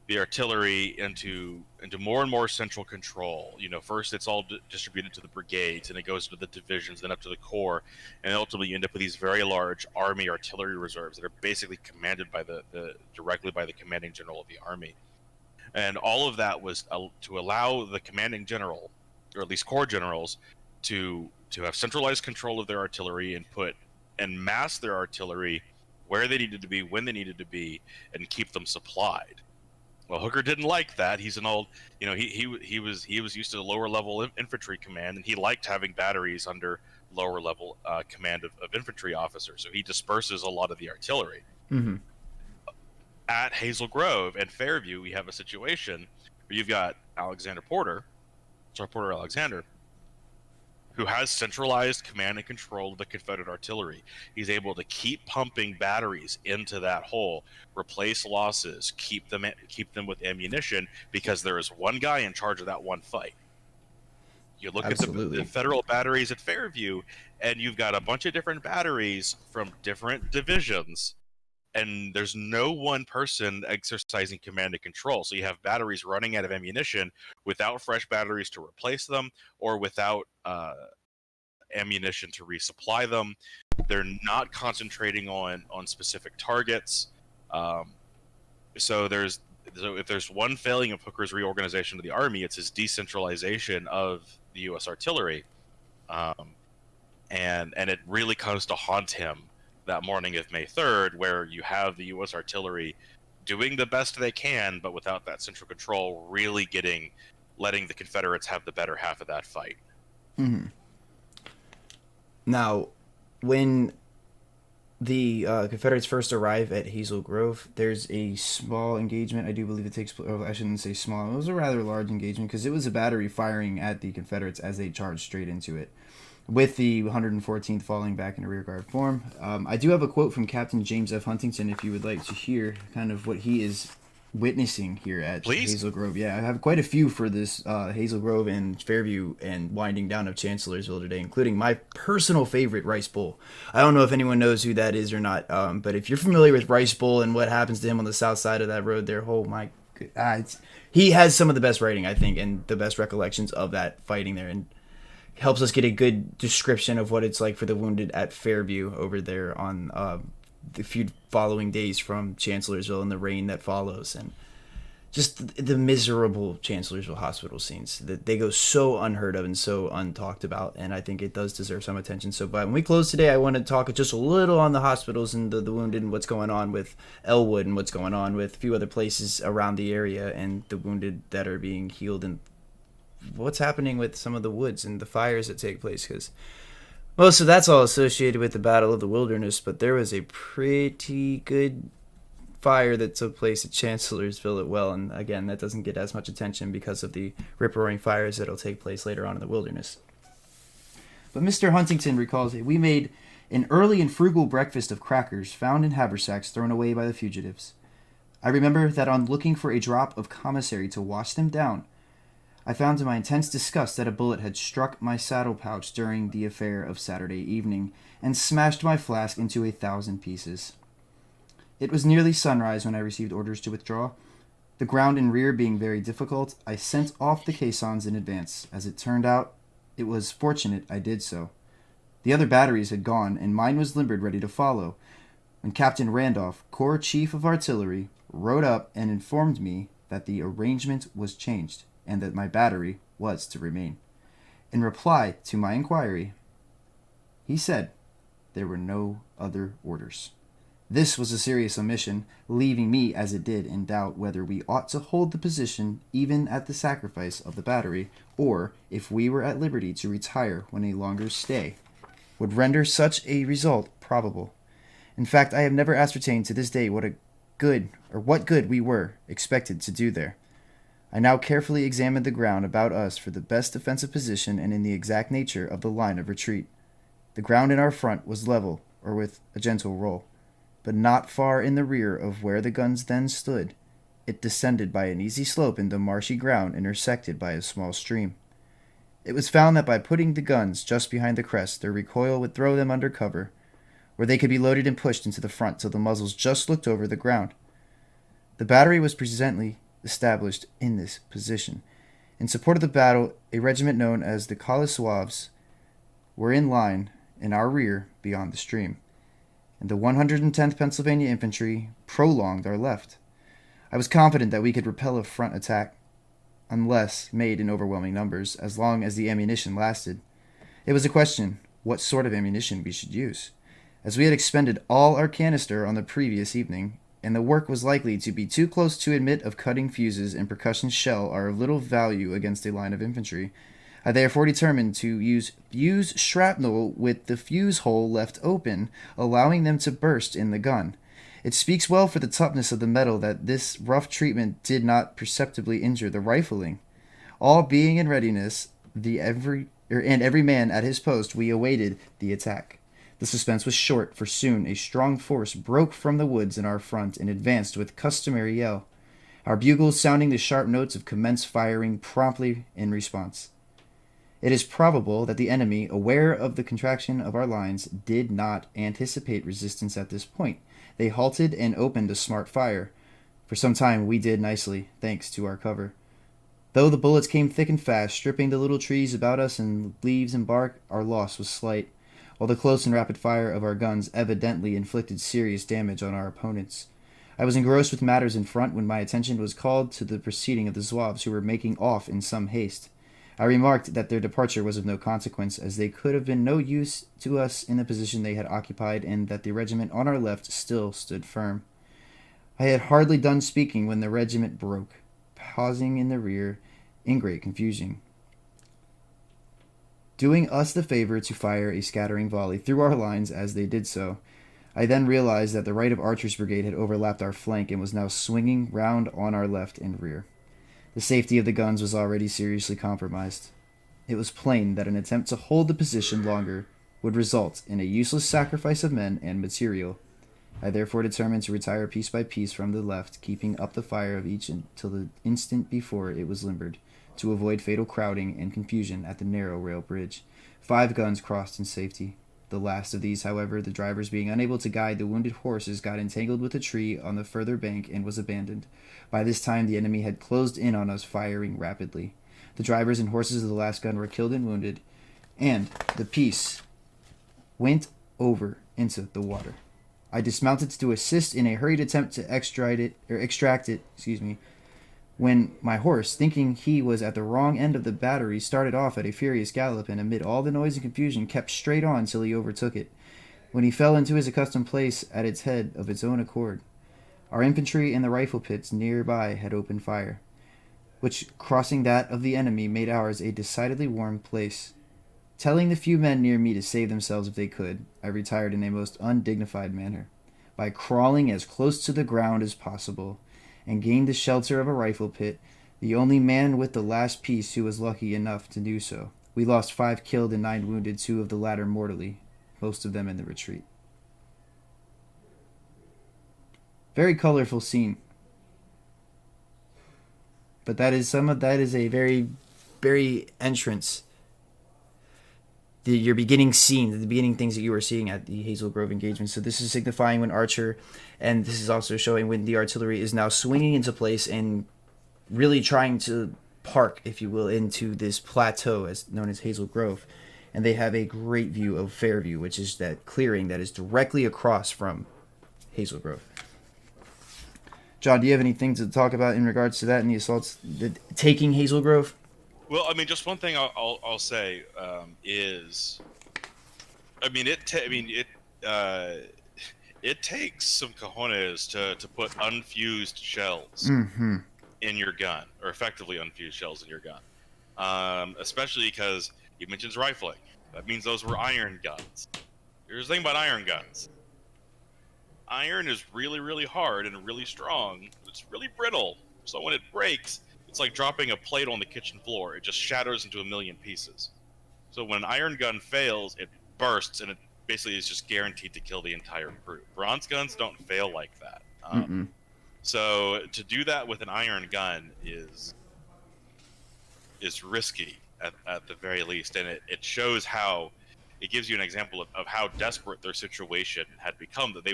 the artillery into more and more central control. First it's all distributed to the brigades, and it goes to the divisions, then up to the corps, and ultimately you end up with these very large army artillery reserves that are basically commanded by directly by the commanding general of the army. And all of that was to allow the commanding general, or at least corps generals, to have centralized control of their artillery and mass their artillery where they needed to be, when they needed to be, and keep them supplied. Well, Hooker didn't like that. He's an old, he was used to lower level infantry command, and he liked having batteries under lower level command of infantry officers. So he disperses a lot of the artillery. Mm-hmm. At Hazel Grove and Fairview, we have a situation where you've got Porter Alexander, who has centralized command and control of the Confederate artillery. He's able to keep pumping batteries into that hole, replace losses, keep them with ammunition, because there is one guy in charge of that one fight. You look Absolutely. at the federal batteries at Fairview, and you've got a bunch of different batteries from different divisions, and there's no one person exercising command and control. So you have batteries running out of ammunition without fresh batteries to replace them, or without ammunition to resupply them. They're not concentrating on specific targets. So if there's one failing of Hooker's reorganization of the Army, it's his decentralization of the U.S. artillery, and it really comes to haunt him that morning of May 3rd, where you have the U.S. artillery doing the best they can, but without that central control, really letting the Confederates have the better half of that fight. Mm-hmm. Now, when the Confederates first arrive at Hazel Grove, there's a small engagement. I do believe it takes place. I shouldn't say small. It was a rather large engagement, because it was a battery firing at the Confederates as they charged straight into it, with the 114th falling back into rearguard form. I do have a quote from Captain James F. Huntington, if you would like to hear kind of what he is witnessing here at Please. Hazel Grove. Yeah, I have quite a few for this Hazel Grove and Fairview and winding down of Chancellorsville today, including my personal favorite, Rice Bowl. I don't know if anyone knows who that is or not, but if you're familiar with Rice Bowl and what happens to him on the south side of that road there, oh my god, he has some of the best writing, I think, and the best recollections of that fighting there, and helps us get a good description of what it's like for the wounded at Fairview over there on the few following days from Chancellorsville and the rain that follows, and just the miserable Chancellorsville hospital scenes that they go so unheard of and so untalked about, and I think it does deserve some attention. So, but when we close today, I want to talk just a little on the hospitals and the wounded and what's going on with Elwood and what's going on with a few other places around the area and the wounded that are being healed, and what's happening with some of the woods and the fires that take place, because most of that's all associated with the Battle of the Wilderness, but there was a pretty good fire that took place at Chancellorsville as well, and again, that doesn't get as much attention because of the rip-roaring fires that'll take place later on in the wilderness. But Mr. Huntington recalls that we made an early and frugal breakfast of crackers found in haversacks thrown away by the fugitives. I remember that on looking for a drop of commissary to wash them down, I found to my intense disgust that a bullet had struck my saddle pouch during the affair of Saturday evening and smashed my flask into 1,000 pieces. It was nearly sunrise when I received orders to withdraw. The ground in rear being very difficult, I sent off the caissons in advance. As it turned out, it was fortunate I did so. The other batteries had gone, and mine was limbered ready to follow, when Captain Randolph, Corps Chief of Artillery, rode up and informed me that the arrangement was changed, and that my battery was to remain. In reply to my inquiry, he said there were no other orders. This was a serious omission, leaving me, as it did, in doubt whether we ought to hold the position even at the sacrifice of the battery, or if we were at liberty to retire when a longer stay would render such a result probable. In fact, I have never ascertained to this day what good we were expected to do there. I now carefully examined the ground about us for the best defensive position and in the exact nature of the line of retreat. The ground in our front was level, or with a gentle roll, but not far in the rear of where the guns then stood. It descended by an easy slope into marshy ground intersected by a small stream. It was found that by putting the guns just behind the crest, their recoil would throw them under cover, where they could be loaded and pushed into the front till the muzzles just looked over the ground. The battery was presently established in this position. In support of the battle, a regiment known as the Calassoives were in line in our rear beyond the stream, and the 110th Pennsylvania Infantry prolonged our left. I was confident that we could repel a front attack, unless made in overwhelming numbers, as long as the ammunition lasted. It was a question what sort of ammunition we should use, as we had expended all our canister on the previous evening, and the work was likely to be too close to admit of cutting fuses, and percussion shell are of little value against a line of infantry. I therefore determined to use fuse shrapnel with the fuse hole left open, allowing them to burst in the gun. It speaks well for the toughness of the metal that this rough treatment did not perceptibly injure the rifling. All being in readiness, the and every man at his post, we awaited the attack. The suspense was short, for soon a strong force broke from the woods in our front and advanced with customary yell, our bugles sounding the sharp notes of commence firing promptly in response. It is probable that the enemy, aware of the contraction of our lines, did not anticipate resistance at this point. They halted and opened a smart fire. For some time we did nicely, thanks to our cover. Though the bullets came thick and fast, stripping the little trees about us and leaves and bark, our loss was slight, while the close and rapid fire of our guns evidently inflicted serious damage on our opponents. I was engrossed with matters in front when my attention was called to the proceeding of the Zouaves, who were making off in some haste. I remarked that their departure was of no consequence, as they could have been no use to us in the position they had occupied, and that the regiment on our left still stood firm. I had hardly done speaking when the regiment broke, pausing in the rear in great confusion, doing us the favor to fire a scattering volley through our lines as they did so. I then realized that the right of Archer's brigade had overlapped our flank and was now swinging round on our left and rear. The safety of the guns was already seriously compromised. It was plain that an attempt to hold the position longer would result in a useless sacrifice of men and material. I therefore determined to retire piece by piece from the left, keeping up the fire of each until the instant before it was limbered, to avoid fatal crowding and confusion at the narrow rail bridge. 5 guns crossed in safety. The last of these, however, the drivers being unable to guide the wounded horses, got entangled with a tree on the further bank and was abandoned. By this time the enemy had closed in on us, firing rapidly. The drivers and horses of the last gun were killed and wounded, and the piece went over into the water. I dismounted to assist in a hurried attempt to extract it, when my horse, thinking he was at the wrong end of the battery, started off at a furious gallop, and amid all the noise and confusion kept straight on till he overtook it, when he fell into his accustomed place at its head of its own accord. Our infantry in the rifle pits near by had opened fire, which, crossing that of the enemy, made ours a decidedly warm place. Telling the few men near me to save themselves if they could, I retired in a most undignified manner, by crawling as close to the ground as possible, and gained the shelter of a rifle pit, the only man with the last piece who was lucky enough to do so. We lost 5 killed and 9 wounded, 2 of the latter mortally, most of them in the retreat. Very colorful scene. But that is a very, very entrance. Your beginning scene, the beginning things that you were seeing at the Hazel Grove engagement. So this is signifying when Archer, and this is also showing when the artillery is now swinging into place and really trying to park, if you will, into this plateau as known as Hazel Grove. And they have a great view of Fairview, which is that clearing that is directly across from Hazel Grove. John, do you have anything to talk about in regards to that and the assaults, taking Hazel Grove? Well, I mean, just one thing I'll say is, I mean, it takes some cojones to put unfused shells in your gun, or effectively unfused shells in your gun, especially because he mentions rifling. That means those were iron guns. Here's the thing about iron guns. Iron is really, really hard and really strong. It's really brittle, so when it breaks, it's like dropping a plate on the kitchen floor. It just shatters into a million pieces. So when an iron gun fails, it bursts, and it basically is just guaranteed to kill the entire crew. Bronze guns don't fail like that. So to do that with an iron gun is risky at the very least, and it shows how it gives you an example of how desperate their situation had become, that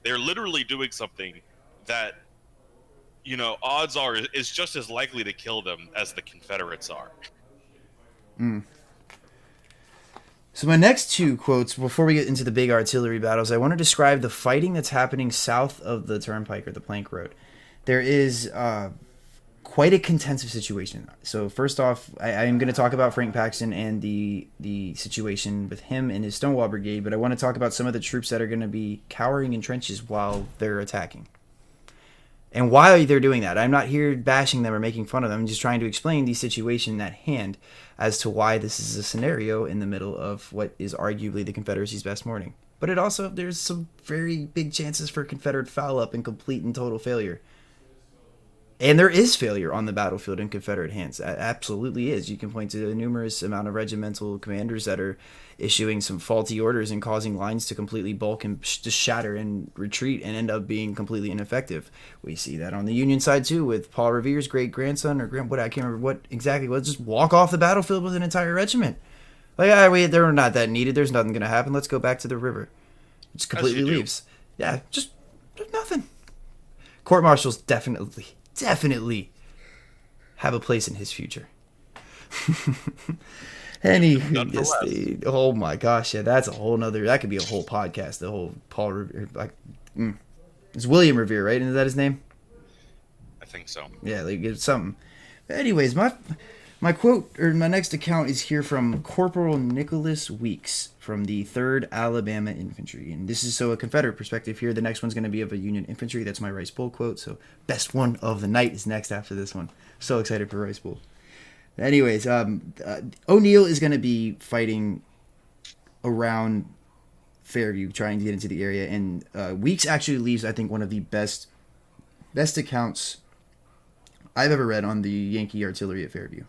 they're literally doing something that, you know, odds are is just as likely to kill them as the Confederates are. So my next 2 quotes, before we get into the big artillery battles, I want to describe the fighting that's happening south of the Turnpike or the Plank Road. There is quite a contentive situation. So first off, I am going to talk about Frank Paxton and the situation with him and his Stonewall Brigade, but I want to talk about some of the troops that are going to be cowering in trenches while they're attacking. And why they're doing that. I'm not here bashing them or making fun of them. I'm just trying to explain the situation at hand as to why this is a scenario in the middle of what is arguably the Confederacy's best morning. But there's some very big chances for Confederate foul-up and complete and total failure. And there is failure on the battlefield in Confederate hands. Absolutely is. You can point to a numerous amount of regimental commanders that are issuing some faulty orders and causing lines to completely bulk and just shatter and retreat and end up being completely ineffective. We see that on the Union side too, with Paul Revere's great grandson or I can't remember what exactly was, just walk off the battlefield with an entire regiment. Like, wait, they're not that needed. There's nothing going to happen. Let's go back to the river. Just completely leaves. Yeah, just nothing. Court martials definitely have a place in his future. Oh my gosh, yeah, that's a whole nother. That could be a whole podcast. The whole Paul Revere, it's William Revere, right? Isn't that his name? I think so. Yeah, like it's something. But anyways, my quote or my next account is here from Corporal Nicholas Weeks from the 3rd Alabama Infantry, and this is so a Confederate perspective here. The next one's going to be of a Union infantry. That's my Rice Bowl quote. So best one of the night is next after this one. So excited for Rice Bowl. Anyways, O'Neill is going to be fighting around Fairview, trying to get into the area, and Weeks actually leaves, I think, one of the best accounts I've ever read on the Yankee artillery at Fairview.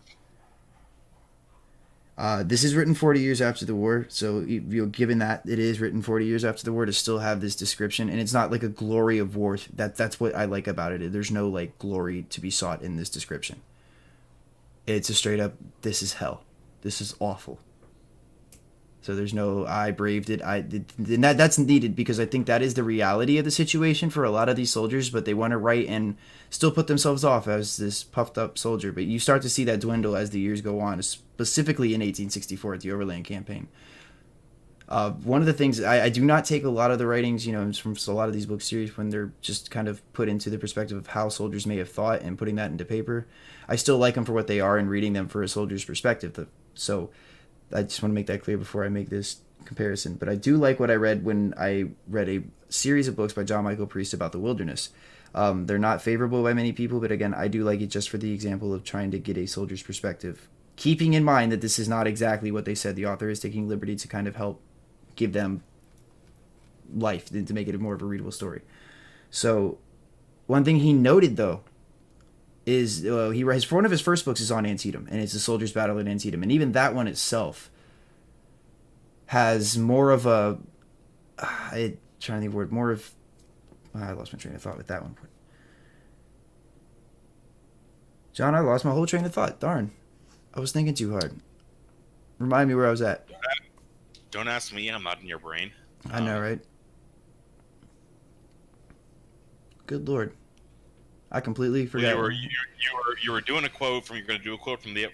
This is written 40 years after the war, so given that it is written 40 years after the war, to still have this description, and it's not like a glory of war. That's what I like about it. There's no like glory to be sought in this description. It's a straight up, this is hell. This is awful. So there's no, I braved it. And that's needed, because I think that is the reality of the situation for a lot of these soldiers, but they want to write and still put themselves off as this puffed up soldier. But you start to see that dwindle as the years go on, specifically in 1864 at the Overland Campaign. One of the things, I do not take a lot of the writings, from a lot of these book series when they're just kind of put into the perspective of how soldiers may have thought and putting that into paper. I still like them for what they are and reading them for a soldier's perspective. So I just want to make that clear before I make this comparison. But I do like what I read when I read a series of books by John Michael Priest about the wilderness. They're not favorable by many people, but again, I do like it just for the example of trying to get a soldier's perspective, keeping in mind that this is not exactly what they said. The author is taking liberty to kind of help give them life and to make it more of a readable story. So one thing he noted, though, is one of his first books is on Antietam, and it's a soldier's battle at Antietam, and even that one itself has more of a I lost my train of thought with that one. John, I lost my whole train of thought. Darn, I was thinking too hard. Remind me where I was at. Don't ask me. I'm not in your brain. I know, right? Good Lord. I completely forgot. You were doing a quote from. You're going to do a quote from the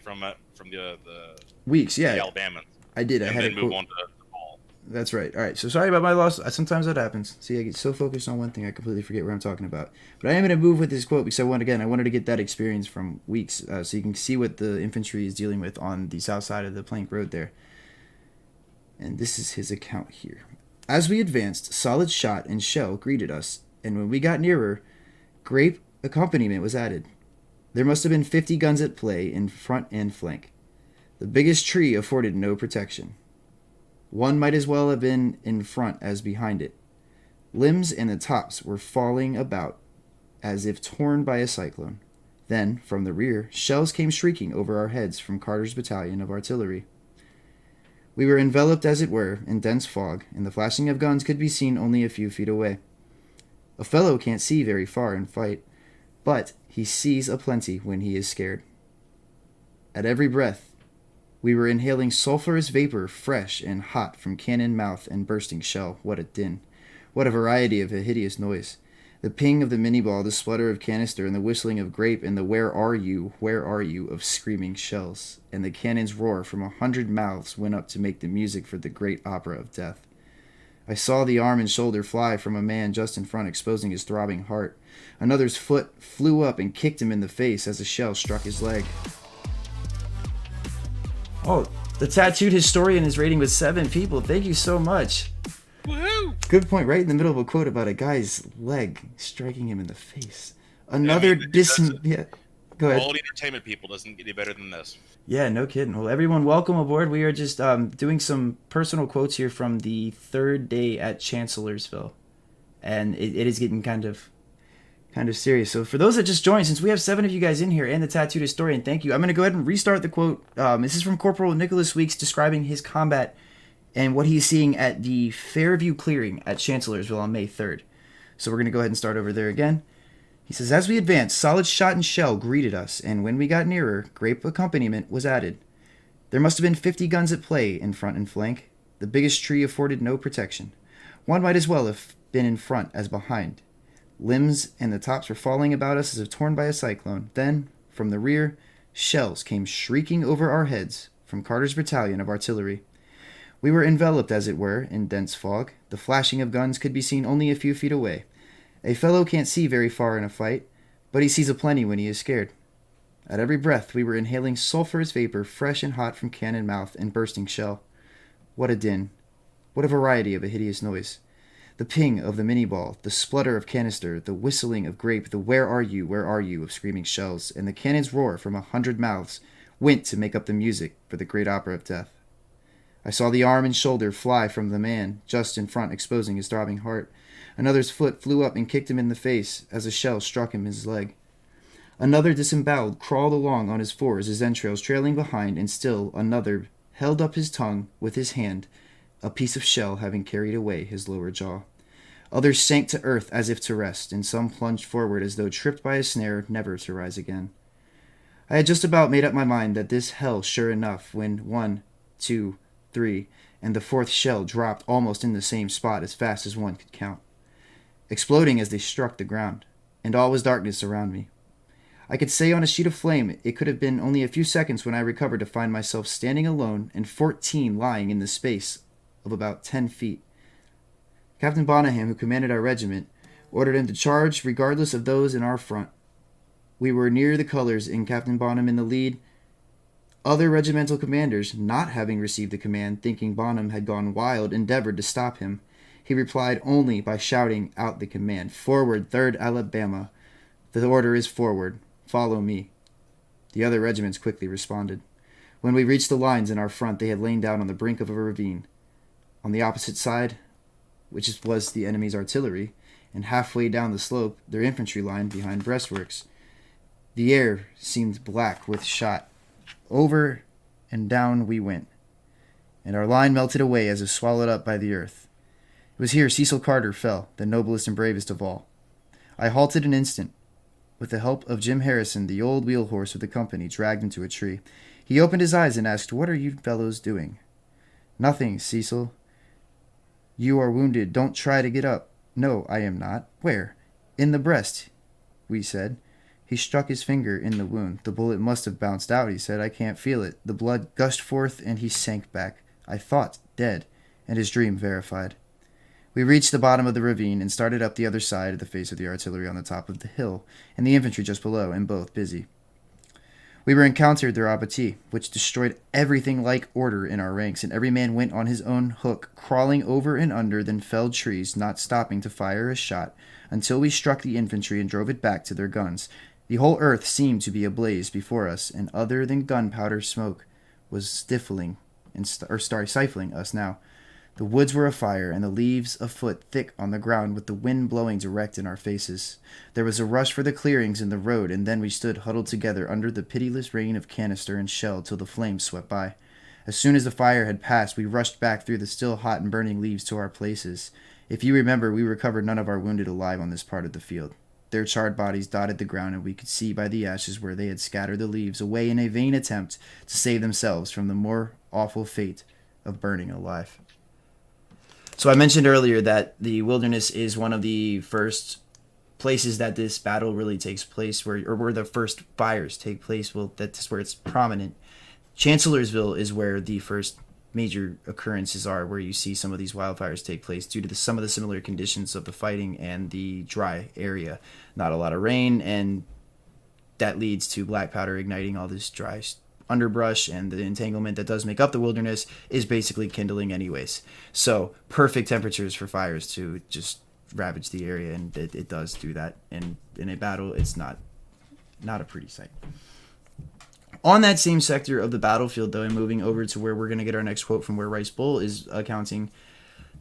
Weeks. Yeah, the Alabamans. I did. I and had then a move quote. on to Paul. That's right. All right. So sorry about my loss. Sometimes that happens. See, I get so focused on one thing, I completely forget what I'm talking about. But I am going to move with this quote because I wanted to get that experience from Weeks, so you can see what the infantry is dealing with on the south side of the Plank Road there. And this is his account here. As we advanced, solid shot and shell greeted us, and when we got nearer, grape accompaniment was added. There must have been 50 guns at play in front and flank. The biggest tree afforded no protection. One might as well have been in front as behind it. Limbs and the tops were falling about as if torn by a cyclone. Then, from the rear, shells came shrieking over our heads from Carter's battalion of artillery. We were enveloped, as it were, in dense fog, and the flashing of guns could be seen only a few feet away. A fellow can't see very far in fight, but he sees aplenty when he is scared. At every breath, we were inhaling sulphurous vapor, fresh and hot from cannon mouth and bursting shell. What a din! What a variety of a hideous noise! The ping of the minie-ball, the splutter of canister, and the whistling of grape, and the where are you of screaming shells. And the cannon's roar from 100 mouths went up to make the music for the great opera of death. I saw the arm and shoulder fly from a man just in front, exposing his throbbing heart. Another's foot flew up and kicked him in the face as a shell struck his leg. Oh, the tattooed historian is rating with 7 people. Thank you so much. Woohoo! Good point, right in the middle of a quote about a guy's leg striking him in the face. Another yeah. Go ahead. Quality entertainment, people, doesn't get any better than this. Yeah, no kidding. Well, everyone, welcome aboard. We are just doing some personal quotes here from the 3rd day at Chancellorsville, and it is getting kind of kind of serious. So for those that just joined, since we have 7 of you guys in here and the tattooed historian, thank you. I'm going to go ahead and restart the quote. This is from Corporal Nicholas Weeks describing his combat and what he's seeing at the Fairview Clearing at Chancellorsville on May 3rd. So we're going to go ahead and start over there again. He says, as we advanced, solid shot and shell greeted us, and when we got nearer, grape accompaniment was added. There must have been 50 guns at play in front and flank. The biggest tree afforded no protection. One might as well have been in front as behind. Limbs and the tops were falling about us as if torn by a cyclone. Then, from the rear, shells came shrieking over our heads from Carter's battalion of artillery. We were enveloped, as it were, in dense fog. The flashing of guns could be seen only a few feet away. A fellow can't see very far in a fight, but he sees aplenty when he is scared. At every breath, we were inhaling sulphurous vapor, fresh and hot from cannon mouth and bursting shell. What a din. What a variety of a hideous noise. The ping of the mini-ball, the splutter of canister, the whistling of grape, the where are you of screaming shells, and the cannon's roar from 100 mouths went to make up the music for the great opera of death. I saw the arm and shoulder fly from the man just in front, exposing his throbbing heart. Another's foot flew up and kicked him in the face as a shell struck him in his leg. Another disemboweled crawled along on his fours, his entrails trailing behind, and still another held up his tongue with his hand, a piece of shell having carried away his lower jaw. Others sank to earth as if to rest, and some plunged forward as though tripped by a snare, never to rise again. I had just about made up my mind that this hell sure enough, when 1, 2, 3, and the 4th shell dropped almost in the same spot as fast as one could count, exploding as they struck the ground, and all was darkness around me. I could say on a sheet of flame it could have been only a few seconds when I recovered to find myself standing alone and 14 lying in the space of about 10 feet. Captain Bonham, who commanded our regiment, ordered him to charge regardless of those in our front. We were near the colors, and Captain Bonham in the lead. Other regimental commanders, not having received the command, thinking Bonham had gone wild, endeavored to stop him. He replied only by shouting out the command, "Forward, 3rd Alabama. The order is forward. Follow me." The other regiments quickly responded. When we reached the lines in our front, they had lain down on the brink of a ravine. On the opposite side, which was the enemy's artillery, and halfway down the slope, their infantry line behind breastworks. The air seemed black with shot. Over and down we went, and our line melted away as if swallowed up by the earth. It was here Cecil Carter fell, the noblest and bravest of all. I halted an instant. With the help of Jim Harrison, the old wheel horse of the company, dragged him to a tree. He opened his eyes and asked, "What are you fellows doing?" "Nothing, Cecil." "You are wounded. Don't try to get up." "No, I am not." "Where?" "In the breast," we said. He struck his finger in the wound. "The bullet must have bounced out," he said. "I can't feel it." The blood gushed forth, and he sank back. I thought dead, and his dream verified. We reached the bottom of the ravine and started up the other side of the face of the artillery on the top of the hill, and the infantry just below, and both busy. We were encountered their abattis, which destroyed everything like order in our ranks, and every man went on his own hook, crawling over and under, then felled trees, not stopping to fire a shot, until we struck the infantry and drove it back to their guns. The whole earth seemed to be ablaze before us, and other than gunpowder smoke was stifling and stifling us now. The woods were afire, and the leaves a foot thick on the ground, with the wind blowing direct in our faces. There was a rush for the clearings in the road, and then we stood huddled together under the pitiless rain of canister and shell till the flames swept by. As soon as the fire had passed, we rushed back through the still hot and burning leaves to our places. If you remember, we recovered none of our wounded alive on this part of the field. Their charred bodies dotted the ground, and we could see by the ashes where they had scattered the leaves away in a vain attempt to save themselves from the more awful fate of burning alive. So I mentioned earlier that the wilderness is one of the first places that this battle really takes place, where the first fires take place. Well, that's where it's prominent. Chancellorsville is where the first major occurrences are, where you see some of these wildfires take place due to some of the similar conditions of the fighting and the dry area. Not a lot of rain, and that leads to black powder igniting all this dry underbrush, and the entanglement that does make up the wilderness is basically kindling anyways. So perfect temperatures for fires to just ravage the area, and it does do that. And in a battle, it's not a pretty sight. On that same sector of the battlefield, though, and moving over to where we're going to get our next quote from, where Rice Bull is accounting,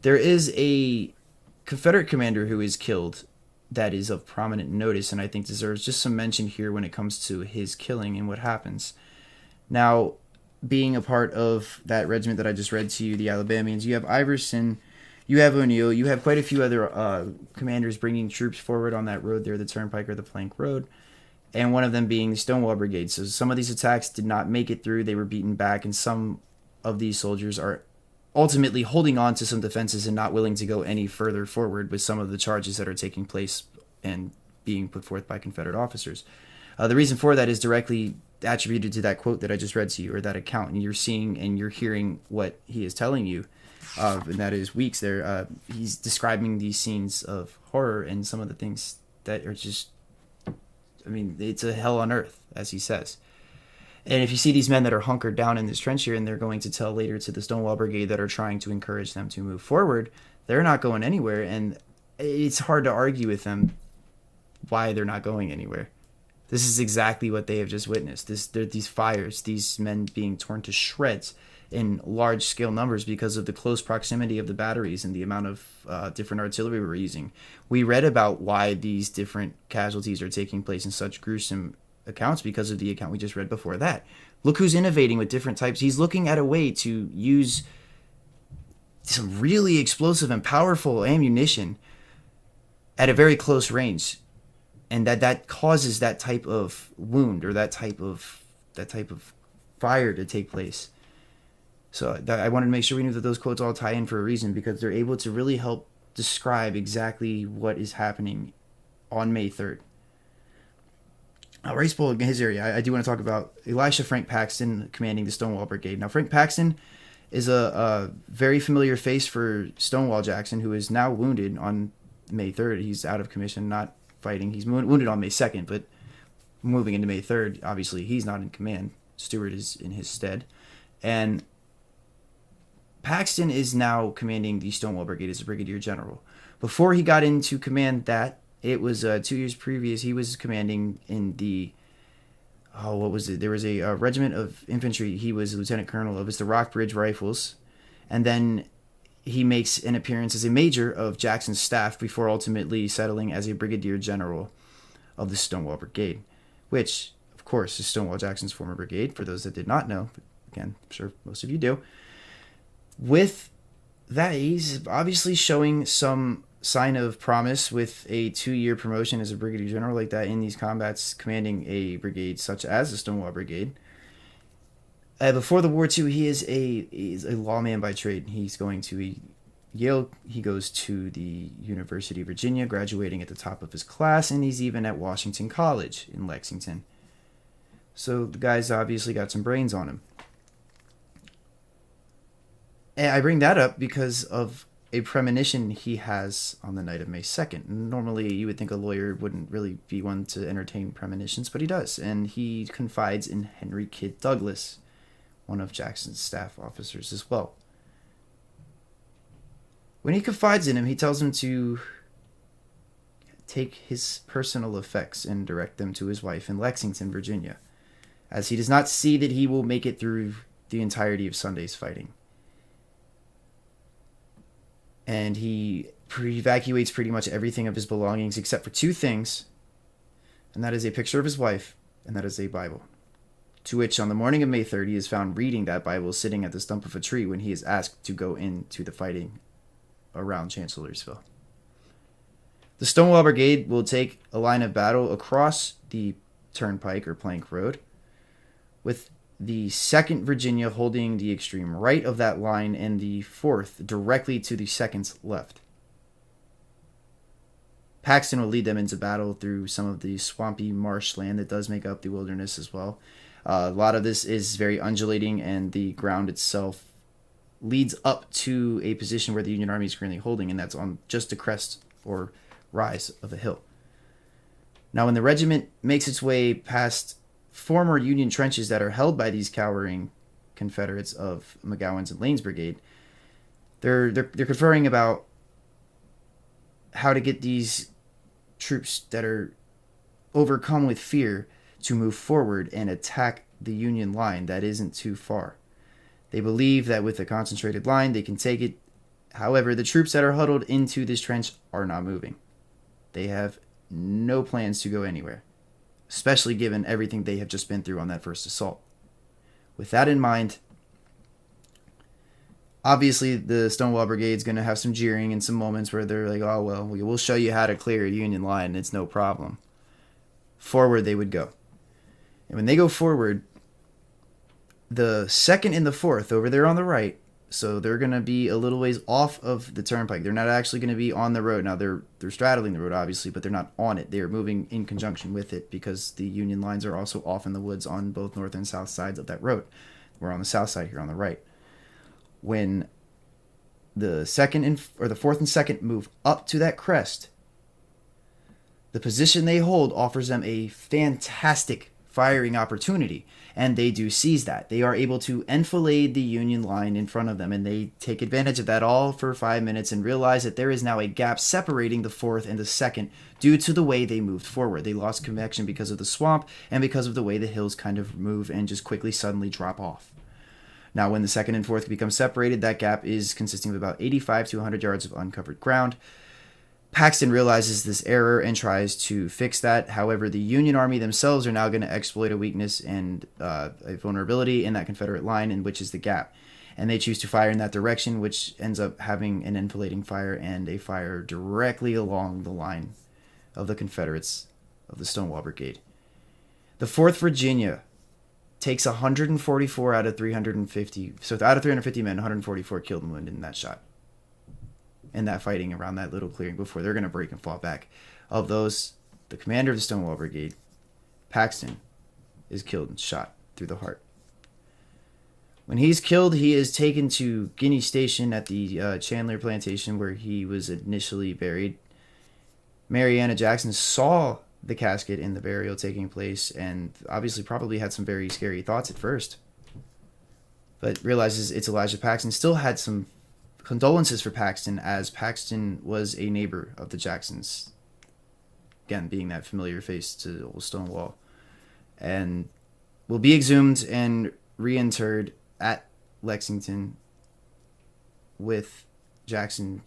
there is a Confederate commander who is killed that is of prominent notice, and I think deserves just some mention here when it comes to his killing and what happens. Now, being a part of that regiment that I just read to you, the Alabamians, you have Iverson, you have O'Neill, you have quite a few other commanders bringing troops forward on that road there, the Turnpike or the Plank Road, and one of them being the Stonewall Brigade. So some of these attacks did not make it through. They were beaten back, and some of these soldiers are ultimately holding on to some defenses and not willing to go any further forward with some of the charges that are taking place and being put forth by Confederate officers. The reason for that is directly attributed to that quote that I just read to you, or that account, and you're seeing and you're hearing what he is telling you, and that is Weeks there. He's describing these scenes of horror and some of the things that are just, I mean, it's a hell on earth, as he says. And if you see these men that are hunkered down in this trench here, and they're going to tell later to the Stonewall Brigade that are trying to encourage them to move forward, they're not going anywhere, and it's hard to argue with them why they're not going anywhere. This is exactly what they have just witnessed. These fires, these men being torn to shreds in large-scale numbers because of the close proximity of the batteries and the amount of different artillery we're using. We read about why these different casualties are taking place in such gruesome accounts because of the account we just read before that. Look who's innovating with different types. He's looking at a way to use some really explosive and powerful ammunition at a very close range, and that causes that type of wound or that type of fire to take place. So I wanted to make sure we knew that those quotes all tie in for a reason, because they're able to really help describe exactly what is happening on May 3rd. Raceball in his area, I do want to talk about Elisha Frank Paxton commanding the Stonewall Brigade. Now, Frank Paxton is a very familiar face for Stonewall Jackson, who is now wounded on May 3rd. He's out of commission, not fighting. He's wounded on May 2nd, but moving into May 3rd, obviously he's not in command. Stewart is in his stead. And Paxton is now commanding the Stonewall Brigade as a brigadier general. Before he got into command that, it was 2 years previous, he was commanding in the, what was it? There was a regiment of infantry he was lieutenant colonel of. It's the Rockbridge Rifles. And then he makes an appearance as a major of Jackson's staff before ultimately settling as a brigadier general of the Stonewall Brigade, which, of course, is Stonewall Jackson's former brigade, for those that did not know. But again, I'm sure most of you do. With that, he's obviously showing some sign of promise with a 2-year promotion as a brigadier general like that in these combats, commanding a brigade such as the Stonewall Brigade. Before the war, too, he's a lawman by trade. He's going to Yale. He goes to the University of Virginia, graduating at the top of his class, and he's even at Washington College in Lexington. So the guy's obviously got some brains on him. And I bring that up because of a premonition he has on the night of May 2nd. Normally, you would think a lawyer wouldn't really be one to entertain premonitions, but he does. And he confides in Henry Kidd Douglas, one of Jackson's staff officers as well. When he confides in him, he tells him to take his personal effects and direct them to his wife in Lexington, Virginia, as he does not see that he will make it through the entirety of Sunday's fighting. And he evacuates pretty much everything of his belongings except for 2 things, and that is a picture of his wife, and that is a Bible. To which, on the morning of May 3rd, he is found reading that Bible sitting at the stump of a tree when he is asked to go into the fighting around Chancellorsville. The Stonewall Brigade will take a line of battle across the Turnpike or Plank Road, with the 2nd Virginia holding the extreme right of that line and the 4th directly to the 2nd's left. Paxton will lead them into battle through some of the swampy marshland that does make up the wilderness as well. A lot of this is very undulating, and the ground itself leads up to a position where the Union Army is currently holding, and that's on just the crest or rise of a hill. Now, when the regiment makes its way past former Union trenches that are held by these cowering Confederates of McGowan's and Lane's brigade, they're conferring about how to get these troops that are overcome with fear to move forward and attack the Union line that isn't too far. They believe that with a concentrated line, they can take it. However, the troops that are huddled into this trench are not moving. They have no plans to go anywhere, especially given everything they have just been through on that first assault. With that in mind, obviously the Stonewall Brigade's going to have some jeering and some moments where they're like, oh, well, we'll show you how to clear a Union line. It's no problem. Forward they would go. And when they go forward, the 2nd and the 4th over there on the right, so they're going to be a little ways off of the turnpike. They're not actually going to be on the road. Now, they're straddling the road, obviously, but they're not on it. They're moving in conjunction with it because the Union lines are also off in the woods on both north and south sides of that road. We're on the south side here on the right. When the 4th and 2nd move up to that crest, the position they hold offers them a fantastic firing opportunity, and they do seize that. They are able to enfilade the Union line in front of them, and they take advantage of that all for 5 minutes and realize that there is now a gap separating the 4th and the 2nd due to the way they moved forward. They lost connection because of the swamp and because of the way the hills kind of move and just quickly suddenly drop off. Now, when the 2nd and 4th become separated, that gap is consisting of about 85 to 100 yards of uncovered ground. Paxton realizes this error and tries to fix that. However, the Union Army themselves are now going to exploit a weakness and a vulnerability in that Confederate line, in which is the gap. And they choose to fire in that direction, which ends up having an enfilading fire and a fire directly along the line of the Confederates of the Stonewall Brigade. The 4th Virginia takes 144 out of 350. So out of 350 men, 144 killed and wounded in that shot. In that fighting around that little clearing before they're going to break and fall back. Of those, the commander of the Stonewall Brigade, Paxton, is killed and shot through the heart. When he's killed, he is taken to Guinea Station at the Chandler Plantation where he was initially buried. Mariana Jackson saw the casket and the burial taking place and obviously probably had some very scary thoughts at first. But realizes it's Elijah Paxton. Still had some condolences for Paxton, as Paxton was a neighbor of the Jacksons. Again, being that familiar face to old Stonewall. And will be exhumed and reinterred at Lexington with Jackson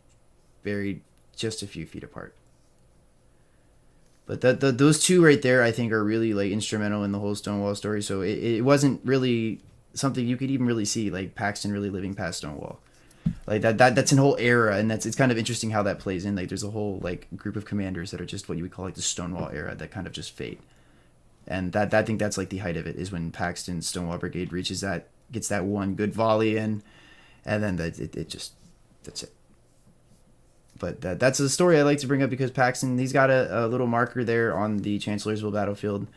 buried just a few feet apart. But those two right there, I think, are really like instrumental in the whole Stonewall story. So it wasn't really something you could even really see, like Paxton really living past Stonewall. Like that's an whole era, and it's kind of interesting how that plays in. Like there's a whole like group of commanders that are just what you would call like the Stonewall era that kind of just fade. And that I think that's like the height of it, is when Paxton's Stonewall Brigade gets that one good volley in, and then that's it. But that's a story I like to bring up because Paxton, he's got a little marker there on the Chancellorsville battlefield,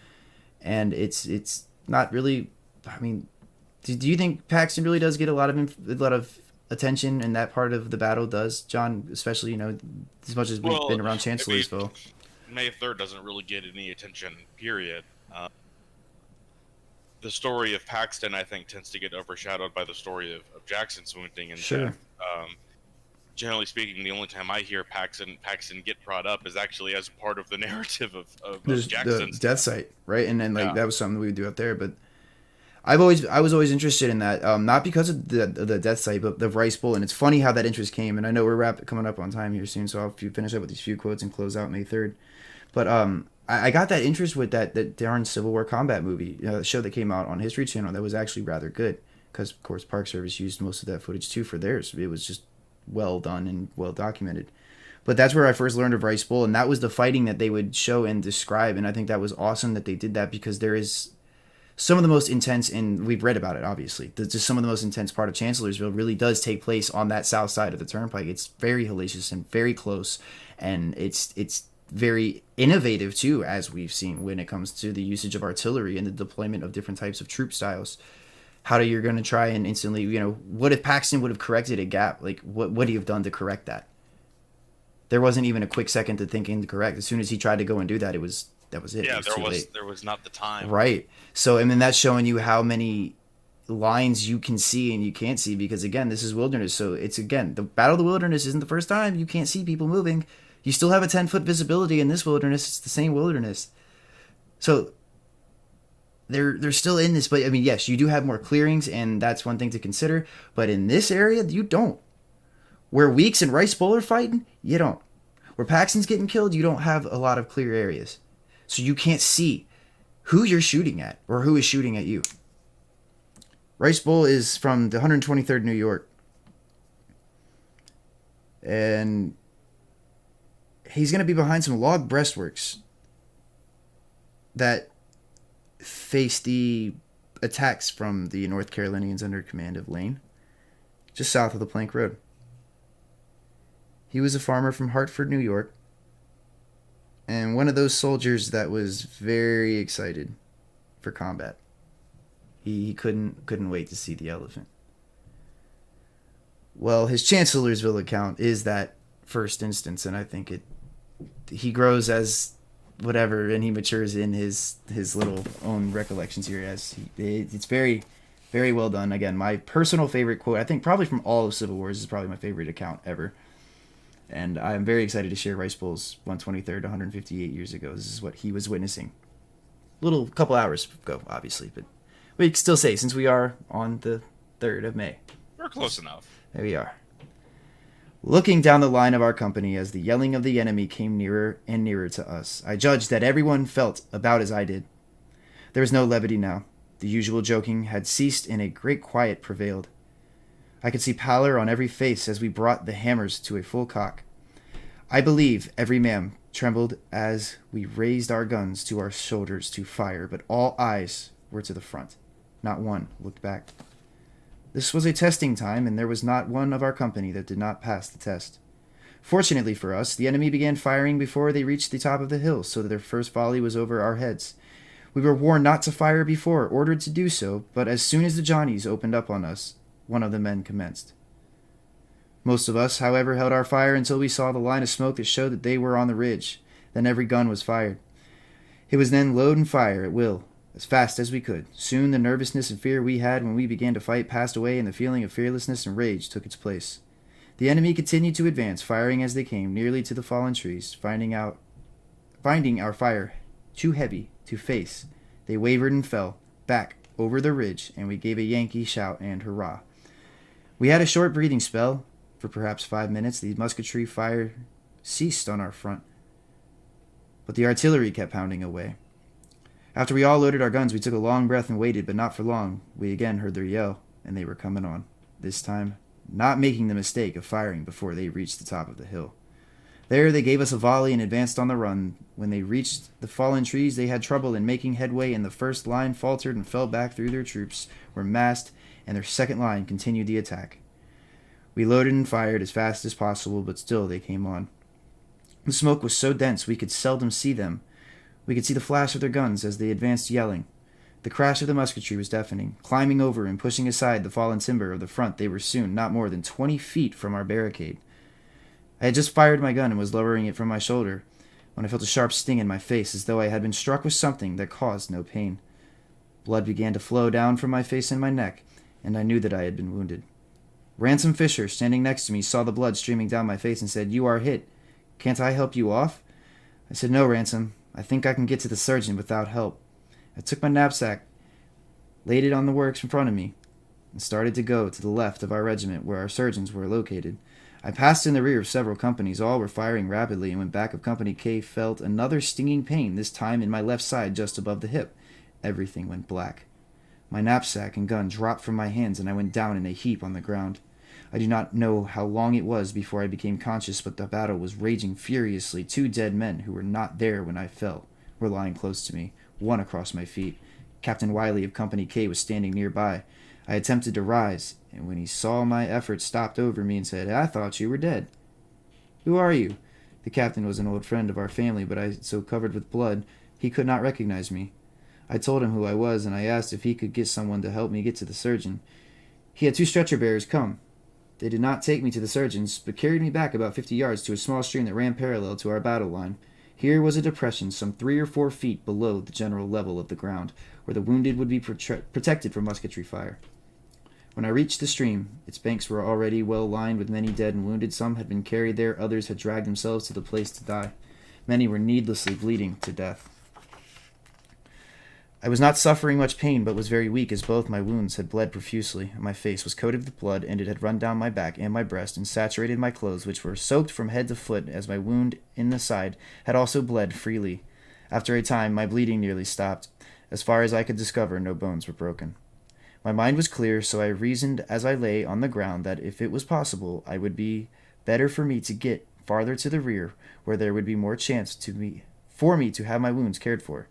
and it's not really. I mean, do you think Paxton really does get a lot of attention in that part of the battle? Does John, especially as much as we've been around Chancellorsville? May 3rd doesn't really get any attention. Period. The story of Paxton, I think, tends to get overshadowed by the story of Jackson's wounding and sure. death. Generally speaking, the only time I hear Paxton get brought up is actually as part of the narrative of Jackson's death site, right? And then that was something we would do up there. But I was always interested in that, not because of the death site, but the Rice Bowl. And it's funny how that interest came. And I know we're coming up on time here soon, so I'll finish up with these few quotes and close out May 3rd. But I got that interest with that darn Civil War combat movie, the show that came out on History Channel that was actually rather good, because of course Park Service used most of that footage too for theirs. It was just well done and well documented. But that's where I first learned of Rice Bowl, and that was the fighting that they would show and describe. And I think that was awesome that they did that, because there is some of the most intense, and we've read about it obviously, just some of the most intense part of Chancellorsville really does take place on that south side of the turnpike. It's very hellacious and very close, and it's very innovative too, as we've seen when it comes to the usage of artillery and the deployment of different types of troop styles. How you're going to try and instantly, what if Paxton would have corrected a gap? Like, what would he have done to correct that? There wasn't even a quick second to think to correct. As soon as he tried to go and do that, that was it. Yeah, it was there was not the time. Right. So, I mean, that's showing you how many lines you can see and you can't see, because again, this is wilderness. So it's, again, the Battle of the Wilderness isn't the first time you can't see people moving. You still have a 10-foot visibility in this wilderness. It's the same wilderness. So they're still in this, but I mean, yes, you do have more clearings, and that's one thing to consider. But in this area, you don't. Where Weeks and Rice Bowl are fighting, you don't. Where Paxton's getting killed, you don't have a lot of clear areas. So you can't see who you're shooting at or who is shooting at you. Rice Bowl is from the 123rd New York. And he's going to be behind some log breastworks that face the attacks from the North Carolinians under command of Lane, just south of the Plank Road. He was a farmer from Hartford, New York, and one of those soldiers that was very excited for combat. He couldn't wait to see the elephant. Well, his Chancellorsville account is that first instance, and I think he grows as whatever, and he matures in his little own recollections here. It's very, very well done. Again, my personal favorite quote, I think probably from all of Civil Wars, is probably my favorite account ever. And I'm very excited to share Rice Bowl's 123rd, 158 years ago. This is what he was witnessing. Little couple hours ago, obviously, but we can still say, since we are on the 3rd of May. We're close enough. There we are. Looking down the line of our company as the yelling of the enemy came nearer and nearer to us, I judged that everyone felt about as I did. There was no levity now. The usual joking had ceased and a great quiet prevailed. I could see pallor on every face as we brought the hammers to a full cock. I believe every man trembled as we raised our guns to our shoulders to fire, but all eyes were to the front. Not one looked back. This was a testing time, and there was not one of our company that did not pass the test. Fortunately for us, the enemy began firing before they reached the top of the hill, so that their first volley was over our heads. We were warned not to fire before, ordered to do so, but as soon as the Johnnies opened up on us, one of the men commenced. Most of us, however, held our fire until we saw the line of smoke that showed that they were on the ridge. Then every gun was fired. It was then load and fire at will, as fast as we could. Soon the nervousness and fear we had when we began to fight passed away, and the feeling of fearlessness and rage took its place. The enemy continued to advance, firing as they came nearly to the fallen trees. Finding our fire too heavy to face, they wavered and fell back over the ridge, and we gave a Yankee shout and hurrah. We had a short breathing spell. For perhaps 5 minutes, the musketry fire ceased on our front, but the artillery kept pounding away. After we all loaded our guns, we took a long breath and waited, but not for long. We again heard their yell, and they were coming on, this time not making the mistake of firing before they reached the top of the hill. There they gave us a volley and advanced on the run. When they reached the fallen trees, they had trouble in making headway, and the first line faltered and fell back through their troops were massed, and their second line continued the attack. We loaded and fired as fast as possible, but still they came on. The smoke was so dense we could seldom see them. We could see the flash of their guns as they advanced yelling. The crash of the musketry was deafening. Climbing over and pushing aside the fallen timber of the front, they were soon not more than 20 feet from our barricade. I had just fired my gun and was lowering it from my shoulder when I felt a sharp sting in my face, as though I had been struck with something that caused no pain. Blood began to flow down from my face and my neck, and I knew that I had been wounded. Ransom Fisher, standing next to me, saw the blood streaming down my face and said, "You are hit. Can't I help you off?" I said, "No, Ransom. I think I can get to the surgeon without help." I took my knapsack, laid it on the works in front of me, and started to go to the left of our regiment where our surgeons were located. I passed in the rear of several companies. All were firing rapidly, and when back of Company K felt another stinging pain, this time in my left side just above the hip. Everything went black. My knapsack and gun dropped from my hands, and I went down in a heap on the ground. I do not know how long it was before I became conscious, but the battle was raging furiously. 2 dead men who were not there when I fell were lying close to me, one across my feet. Captain Wiley of Company K was standing nearby. I attempted to rise, and when he saw my efforts, stopped over me and said, "I thought you were dead." "Who are you?" The captain was an old friend of our family, but I so covered with blood he could not recognize me. I told him who I was, and I asked if he could get someone to help me get to the surgeon. He had 2 stretcher bearers come. They did not take me to the surgeon's, but carried me back about 50 yards to a small stream that ran parallel to our battle line. Here was a depression some 3 or 4 feet below the general level of the ground, where the wounded would be protected from musketry fire. When I reached the stream, its banks were already well lined with many dead and wounded. Some had been carried there, others had dragged themselves to the place to die. Many were needlessly bleeding to death. I was not suffering much pain, but was very weak, as both my wounds had bled profusely, and my face was coated with blood, and it had run down my back and my breast, and saturated my clothes, which were soaked from head to foot, as my wound in the side had also bled freely. After a time, my bleeding nearly stopped. As far as I could discover, no bones were broken. My mind was clear, so I reasoned as I lay on the ground that if it was possible, it would be better for me to get farther to the rear, where there would be more chance for me to have my wounds cared for.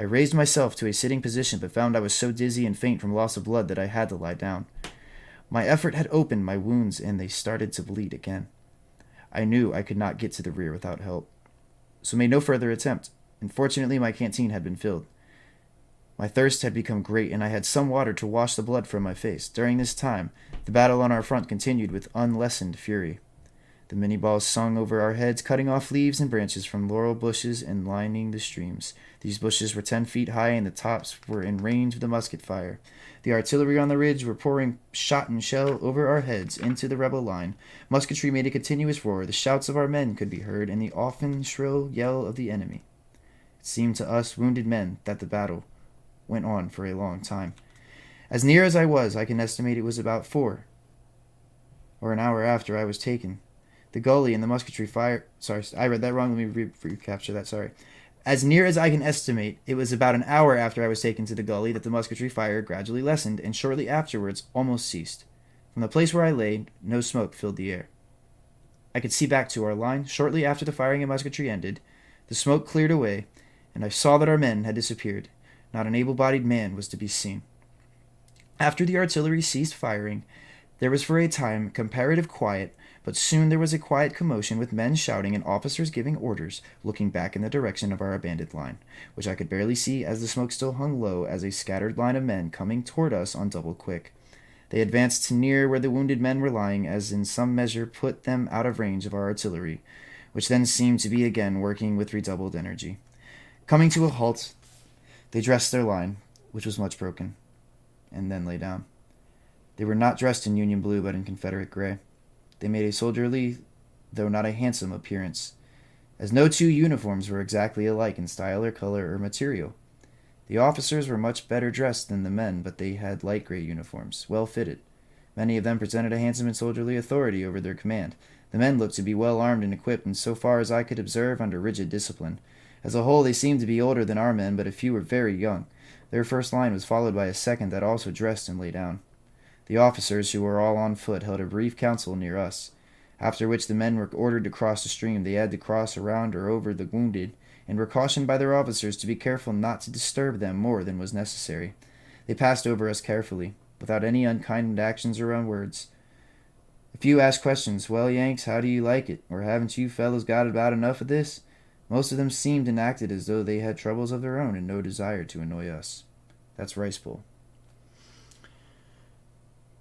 I raised myself to a sitting position, but found I was so dizzy and faint from loss of blood that I had to lie down. My effort had opened my wounds, and they started to bleed again. I knew I could not get to the rear without help, so made no further attempt, and fortunately my canteen had been filled. My thirst had become great, and I had some water to wash the blood from my face. During this time, the battle on our front continued with unlessened fury. The mini balls sung over our heads, cutting off leaves and branches from laurel bushes and lining the streams. These bushes were 10 feet high, and the tops were in range of the musket fire. The artillery on the ridge were pouring shot and shell over our heads into the rebel line. Musketry made a continuous roar. The shouts of our men could be heard, and the often shrill yell of the enemy. It seemed to us wounded men that the battle went on for a long time. As near as I was, I can estimate it was about 4 or an hour after I was taken. The gully and the musketry fire... Sorry, I read that wrong. Let me recapture that. Sorry. As near as I can estimate, it was about an hour after I was taken to the gully that the musketry fire gradually lessened, and shortly afterwards almost ceased. From the place where I lay, no smoke filled the air. I could see back to our line. Shortly after the firing and musketry ended, the smoke cleared away, and I saw that our men had disappeared. Not an able-bodied man was to be seen. After the artillery ceased firing, there was for a time comparative quiet, but soon there was a quiet commotion with men shouting and officers giving orders, looking back in the direction of our abandoned line, which I could barely see as the smoke still hung low as a scattered line of men coming toward us on double quick. They advanced to near where the wounded men were lying, as in some measure put them out of range of our artillery, which then seemed to be again working with redoubled energy. Coming to a halt, they dressed their line, which was much broken, and then lay down. They were not dressed in Union blue, but in Confederate gray. They made a soldierly, though not a handsome, appearance, as no two uniforms were exactly alike in style or color or material. The officers were much better dressed than the men, but they had light gray uniforms, well fitted. Many of them presented a handsome and soldierly authority over their command. The men looked to be well armed and equipped, and so far as I could observe, under rigid discipline. As a whole, they seemed to be older than our men, but a few were very young. Their first line was followed by a second that also dressed and lay down. The officers, who were all on foot, held a brief council near us, after which the men were ordered to cross the stream. They had to cross around or over the wounded, and were cautioned by their officers to be careful not to disturb them more than was necessary. They passed over us carefully, without any unkind actions or words. A few asked questions. "Well, Yanks, how do you like it? Or haven't you fellows got about enough of this?" Most of them seemed and acted as though they had troubles of their own and no desire to annoy us. That's Rice Bowl.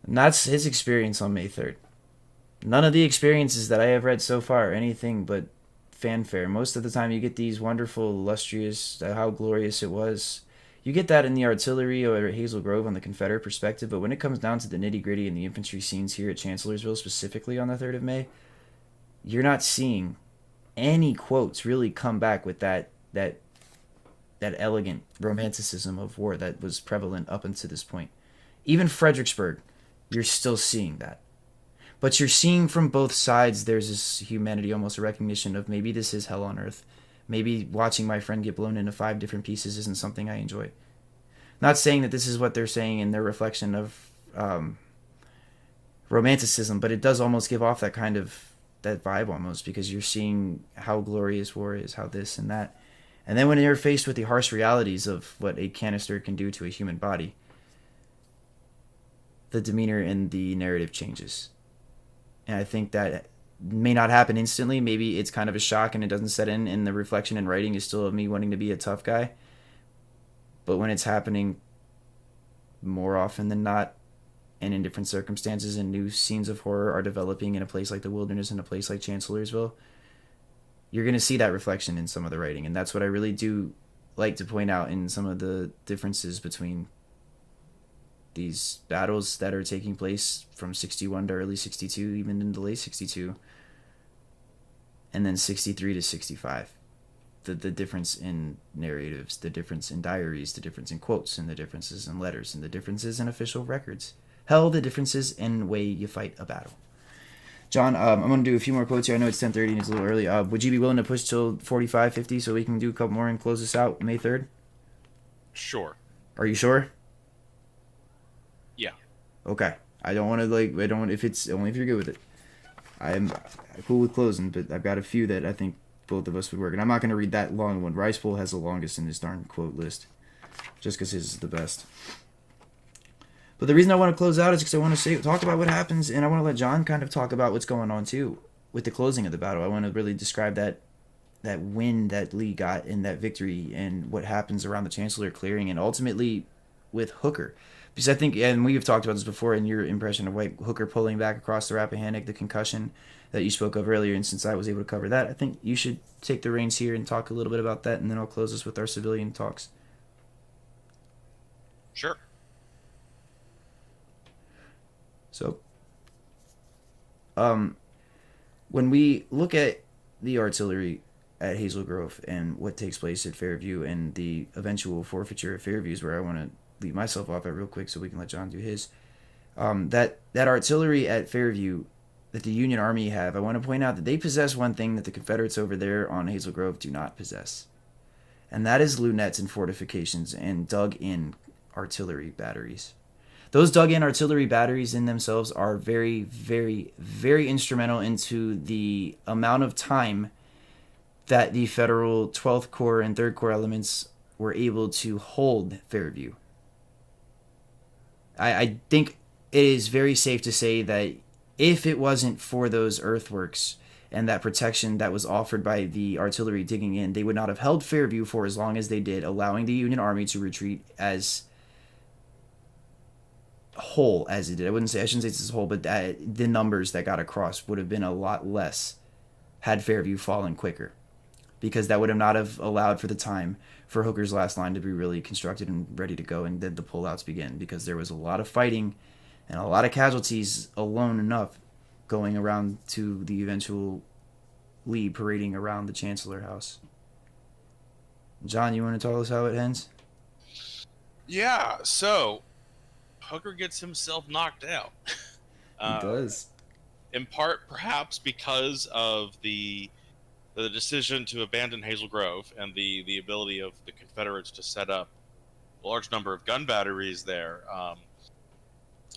And that's his experience on May 3rd. None of the experiences that I have read so far are anything but fanfare. Most of the time you get these wonderful, illustrious, how glorious it was. You get that in the artillery or Hazel Grove on the Confederate perspective, but when it comes down to the nitty-gritty and the infantry scenes here at Chancellorsville, specifically on the 3rd of May, you're not seeing any quotes really come back with that elegant romanticism of war that was prevalent up until this point. Even Fredericksburg, you're still seeing that. But you're seeing from both sides there's this humanity, almost a recognition of maybe this is hell on earth. Maybe watching my friend get blown into 5 different pieces isn't something I enjoy. Not saying that this is what they're saying in their reflection of romanticism, but it does almost give off that kind of that vibe almost, because you're seeing how glorious war is, how this and that. And then when you're faced with the harsh realities of what a canister can do to a human body, the demeanor and the narrative changes. And I think that may not happen instantly. Maybe it's kind of a shock and it doesn't set in, and the reflection and writing is still of me wanting to be a tough guy. But when it's happening more often than not, and in different circumstances, and new scenes of horror are developing in a place like the Wilderness and a place like Chancellorsville, you're going to see that reflection in some of the writing. And that's what I really do like to point out in some of the differences between these battles that are taking place from 61 to early 62, even into late 62, and then 63 to 65. the difference in narratives, the difference in diaries, the difference in quotes, and the differences in letters, and the differences in official records. Hell, the differences in way you fight a battle. John, I'm going to do a few more quotes here. I know it's 10:30 and it's a little early. Would you be willing to push till 45, 50 so we can do a couple more and close this out May 3rd? Sure. Are you sure? Yeah. Okay. I don't want to, if it's, only if you're good with it. I'm cool with closing, but I've got a few that I think both of us would work. And I'm not going to read that long one. Rice Bowl has the longest in his darn quote list, just because his is the best. But the reason I want to close out is because I want to talk about what happens, and I want to let John kind of talk about what's going on too with the closing of the battle. I want to really describe that win that Lee got and that victory and what happens around the Chancellor clearing and ultimately with Hooker. Because I think, and we have talked about this before in your impression of White Hooker pulling back across the Rappahannock, the concussion that you spoke of earlier, and since I was able to cover that, I think you should take the reins here and talk a little bit about that, and then I'll close this with our civilian talks. Sure. So, when we look at the artillery at Hazel Grove and what takes place at Fairview and the eventual forfeiture at Fairview is where I want to leave myself off at real quick so we can let John do his. That artillery at Fairview that the Union Army have, I want to point out that they possess one thing that the Confederates over there on Hazel Grove do not possess. And that is lunettes and fortifications and dug-in artillery batteries. Those dug-in artillery batteries in themselves are very, very, very instrumental into the amount of time that the Federal 12th Corps and 3rd Corps elements were able to hold Fairview. I think it is very safe to say that if it wasn't for those earthworks and that protection that was offered by the artillery digging in, they would not have held Fairview for as long as they did, allowing the Union Army to retreat as whole as it did. I shouldn't say it's as whole, but the numbers that got across would have been a lot less had Fairview fallen quicker, because that would have not have allowed for the time for Hooker's last line to be really constructed and ready to go, and then the pullouts begin, because there was a lot of fighting and a lot of casualties alone enough going around to the eventual Lee parading around the Chancellor House. John, you want to tell us how it ends? Yeah, so Hooker gets himself knocked out. He does. In part, perhaps, because of the decision to abandon Hazel Grove and the ability of the Confederates to set up a large number of gun batteries there.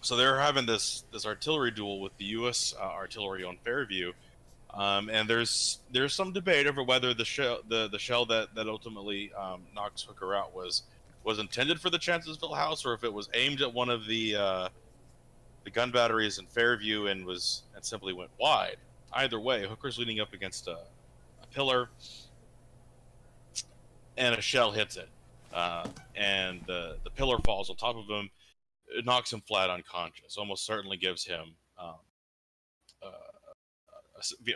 So they're having this artillery duel with the U.S. Artillery on Fairview, and there's some debate over whether the shell that ultimately knocks Hooker out was intended for the Chancellorsville House, or if it was aimed at one of the gun batteries in Fairview and simply went wide. Either way, Hooker's leaning up against a pillar, and a shell hits it, and the pillar falls on top of him. It knocks him flat unconscious. Almost certainly gives him a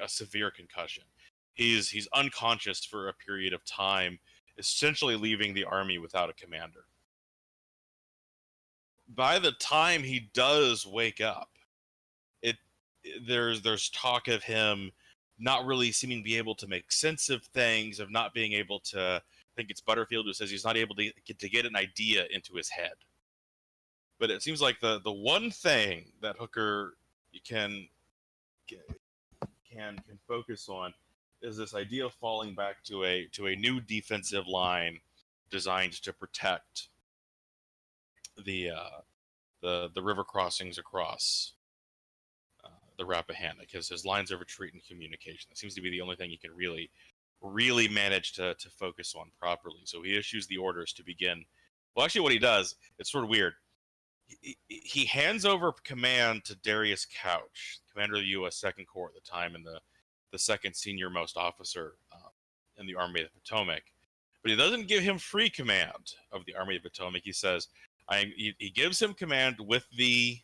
severe concussion. He's unconscious for a period of time, essentially leaving the army without a commander. By the time he does wake up, there's talk of him not really seeming to be able to make sense of things, of not being able to. I think it's Butterfield who says he's not able to get an idea into his head. But it seems like the one thing that Hooker can focus on is this idea of falling back to a new defensive line designed to protect the river crossings across the Rappahannock. His lines of retreat and communication. That seems to be the only thing he can really manage to focus on properly. So he issues the orders to begin. Well, actually, what he does, it's sort of weird. He hands over command to Darius Couch, commander of the U.S. Second Corps at the time, and the second senior most officer in the Army of the Potomac. But he doesn't give him free command of the Army of the Potomac. He says he gives him command with the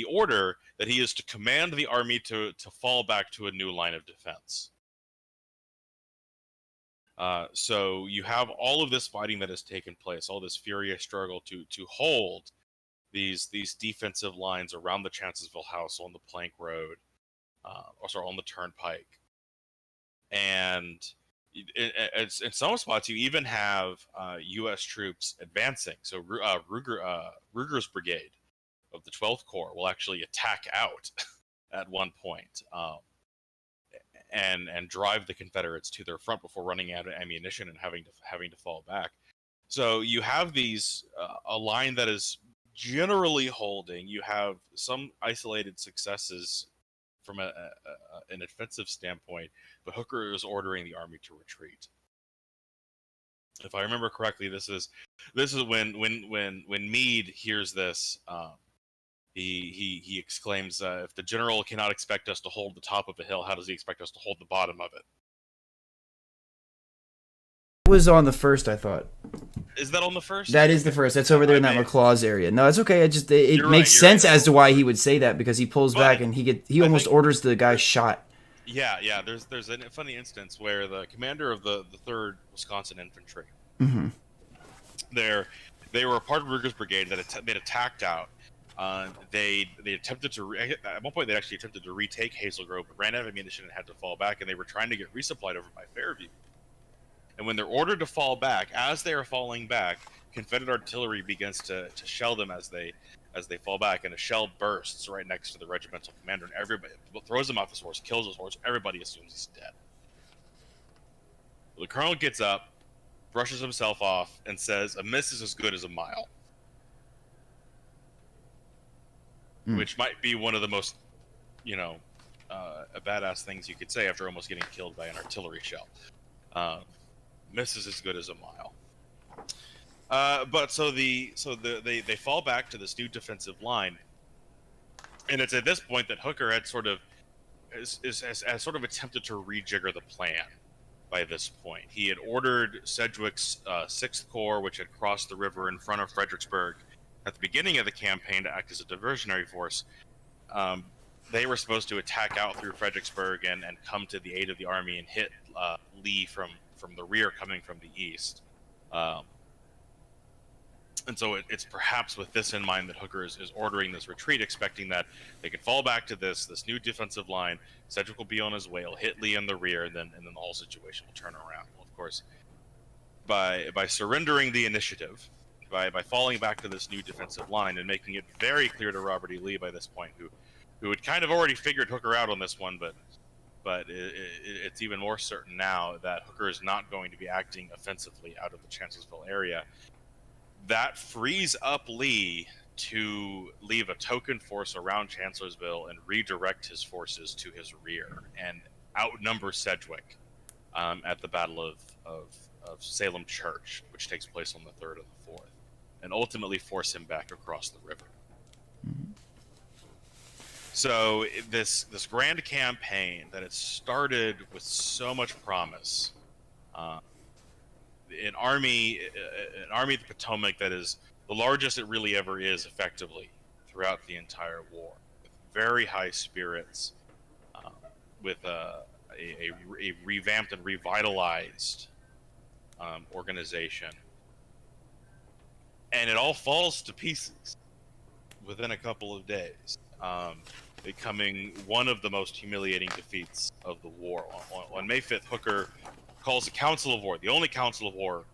order that he is to command the army to fall back to a new line of defense. So you have all of this fighting that has taken place, all this furious struggle to hold these defensive lines around the Chancellorsville House on the Plank Road, on the Turnpike. And in some spots, you even have U.S. troops advancing. So Ruger's brigade of the 12th Corps will actually attack out at one point, and drive the Confederates to their front before running out of ammunition and having to fall back. So you have these a line that is generally holding. You have some isolated successes from an offensive standpoint, but Hooker is ordering the army to retreat. If I remember correctly, this is when Meade hears this, he exclaims, "If the general cannot expect us to hold the top of a hill, how does he expect us to hold the bottom of it?" It was on the first, I thought. Is that on the first? That is the first. That's over there in that McLaws area. No, it's okay. It makes sense as to why he would say that, because he pulls back and he almost orders the guy shot. Yeah. There's a funny instance where the commander of the 3rd Wisconsin Infantry, they were a part of Ruger's brigade that they'd attacked out. They attempted to at one point they actually attempted to retake Hazel Grove, but ran out of ammunition and had to fall back. And they were trying to get resupplied over by Fairview. And when they're ordered to fall back, as they are falling back, Confederate artillery begins to shell them as they fall back, and a shell bursts right next to the regimental commander, and everybody throws him off his horse, kills his horse. Everybody assumes he's dead. The colonel gets up, brushes himself off, and says, "A miss is as good as a mile," which might be one of the most, a badass things you could say after almost getting killed by an artillery shell. Misses as good as a mile. But they fall back to this new defensive line, and it's at this point that Hooker had sort of has sort of attempted to rejigger the plan. By this point, he had ordered Sedgwick's 6th Corps, which had crossed the river in front of Fredericksburg at the beginning of the campaign, to act as a diversionary force. They were supposed to attack out through Fredericksburg and come to the aid of the army and hit Lee from the rear coming from the east. And so it's perhaps with this in mind that Hooker is ordering this retreat, expecting that they can fall back to this new defensive line. Sedgwick will be on his way. He'll hit Lee in the rear, and then the whole situation will turn around. Well, of course, by surrendering the initiative, by falling back to this new defensive line and making it very clear to Robert E. Lee by this point, who had kind of already figured Hooker out on this one, but it's even more certain now that Hooker is not going to be acting offensively out of the Chancellorsville area. That frees up Lee to leave a token force around Chancellorsville and redirect his forces to his rear and outnumber Sedgwick at the Battle of Salem Church, which takes place on the 3rd and the 4th, and ultimately force him back across the river. So this grand campaign that had started with so much promise, an army of the Potomac that is the largest it really ever is, effectively throughout the entire war, with very high spirits, with a revamped and revitalized organization, and it all falls to pieces within a couple of days, becoming one of the most humiliating defeats of the war. On May 5th, Hooker calls a council of war, the only council of war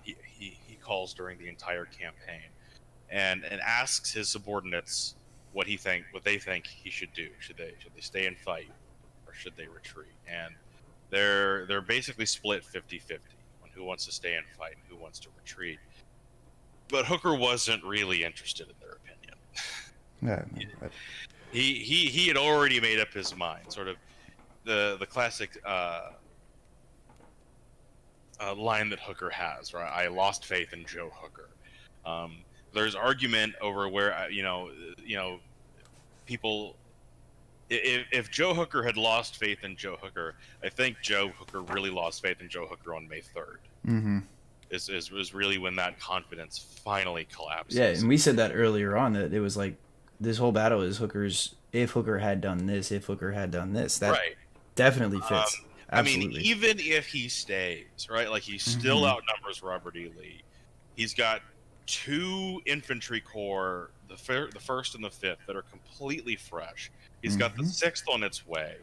he calls during the entire campaign, and asks his subordinates what they think he should do. Should they stay and fight, or should they retreat? And they're basically split 50-50 on who wants to stay and fight and who wants to retreat. But Hooker wasn't really interested in their opinion. Yeah, he had already made up his mind. Sort of the classic line that Hooker has, right? I lost faith in Joe Hooker. There's argument over where people. If Joe Hooker had lost faith in Joe Hooker, I think Joe Hooker really lost faith in Joe Hooker on May 3rd. Mm-hmm. Is really when that confidence finally collapses. Yeah, and we said that earlier on, that it was like this whole battle is Hooker's. If Hooker had done this, if Hooker had done this, that right. Definitely fits. Absolutely. I mean, even if he stays, right? Like, he still outnumbers Robert E. Lee. He's got 2 infantry corps, the 1st and the 5th, that are completely fresh. He's got the 6th on its way.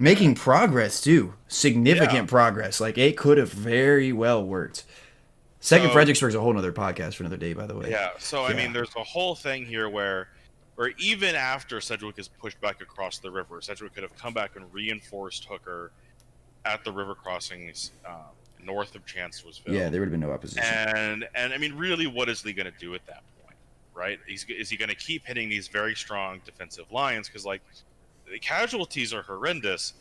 Making progress, too. Significant progress. Like, it could have very well worked. Second Fredericksburg's a whole other podcast for another day, by the way. Yeah, so, I mean, there's a whole thing here where even after Sedgwick is pushed back across the river, Sedgwick could have come back and reinforced Hooker at the river crossings north of Chancellorsville. Yeah, there would have been no opposition. And I mean, really, what is Lee going to do at that point, right? Is he going to keep hitting these very strong defensive lines? Because, like, the casualties are horrendous,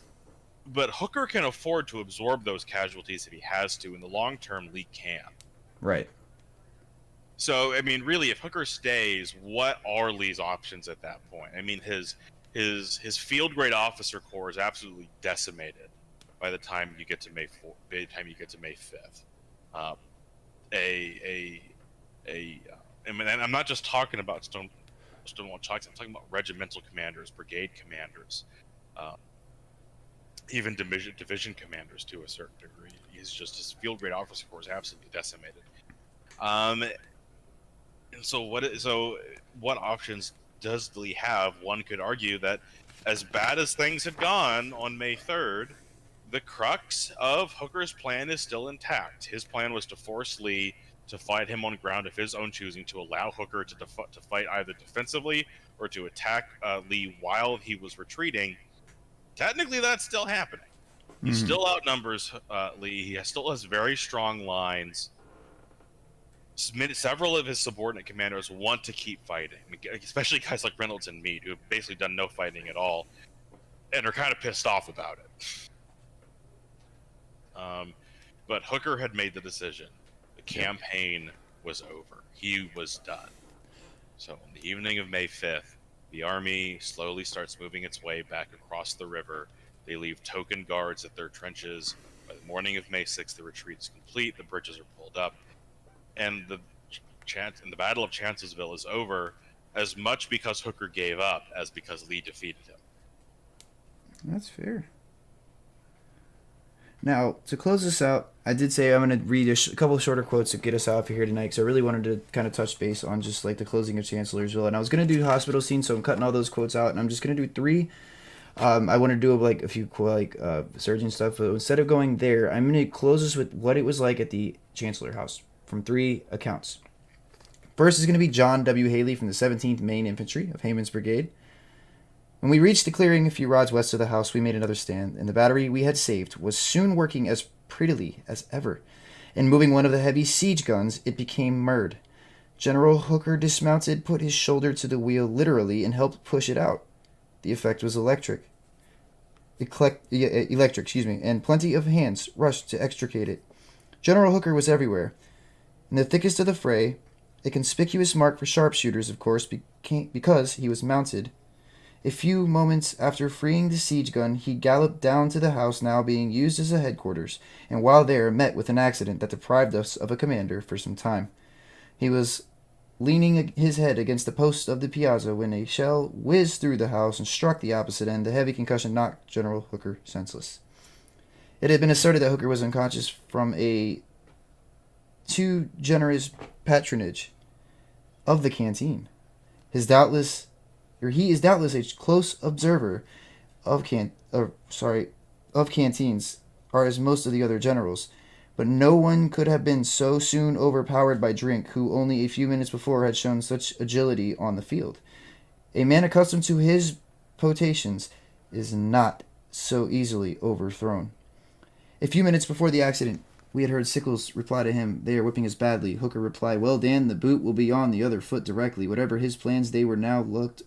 but Hooker can afford to absorb those casualties if he has to. In the long term, Lee can. Right. So, I mean, really, if Hooker stays, what are Lee's options at that point? I mean, his field grade officer corps is absolutely decimated by the time you get to May 5th. I mean, and I'm not just talking about Stonewall Chalks. I'm talking about regimental commanders, brigade commanders, even division commanders to a certain degree. His field grade officer corps is absolutely decimated. And so what options does Lee have? One could argue that as bad as things had gone on May 3rd, the crux of Hooker's plan is still intact. His plan was to force Lee to fight him on ground of his own choosing, to allow Hooker to fight either defensively or to attack Lee while he was retreating. Technically, that's still happening. He still outnumbers Lee. He still has very strong lines. Several of his subordinate commanders want to keep fighting, especially guys like Reynolds and Meade, who have basically done no fighting at all and are kind of pissed off about it. But Hooker had made the decision. The campaign was over. He was done. So on the evening of May 5th, the army slowly starts moving its way back across the river. They leave token guards at their trenches. By the morning of May 6th, the retreat is complete. The bridges are pulled up. And the Battle of Chancellorsville is over, as much because Hooker gave up as because Lee defeated him. That's fair. Now, to close this out, I did say I'm going to read a couple of shorter quotes to get us out of here tonight, because I really wanted to kind of touch base on just like the closing of Chancellorsville. And I was going to do hospital scene, so I'm cutting all those quotes out, and I'm just going to do 3. I want to do like a few surgeon stuff, but instead of going there, I'm going to close this with what it was like at the Chancellor House from 3 accounts. First is going to be John W. Haley from the 17th Maine Infantry of Hayman's Brigade. When we reached the clearing a few rods west of the house, we made another stand, and the battery we had saved was soon working as prettily as ever. In moving one of the heavy siege guns, it became murd. General Hooker dismounted, put his shoulder to the wheel literally, and helped push it out. The effect was electric, and plenty of hands rushed to extricate it. General Hooker was everywhere. In the thickest of the fray, a conspicuous mark for sharpshooters, of course, because he was mounted. A few moments after freeing the siege gun, he galloped down to the house now being used as a headquarters, and while there met with an accident that deprived us of a commander for some time. He was leaning his head against the post of the piazza when a shell whizzed through the house and struck the opposite end. The heavy concussion knocked General Hooker senseless. It had been asserted that Hooker was unconscious from a too generous patronage of the canteen. He is doubtless a close observer of canteens, are as most of the other generals, but no one could have been so soon overpowered by drink who only a few minutes before had shown such agility on the field. A man accustomed to his potations is not so easily overthrown. A few minutes before the accident, we had heard Sickles reply to him, "They are whipping us badly." Hooker replied, "Well, Dan, the boot will be on the other foot directly." Whatever his plans, they were now looked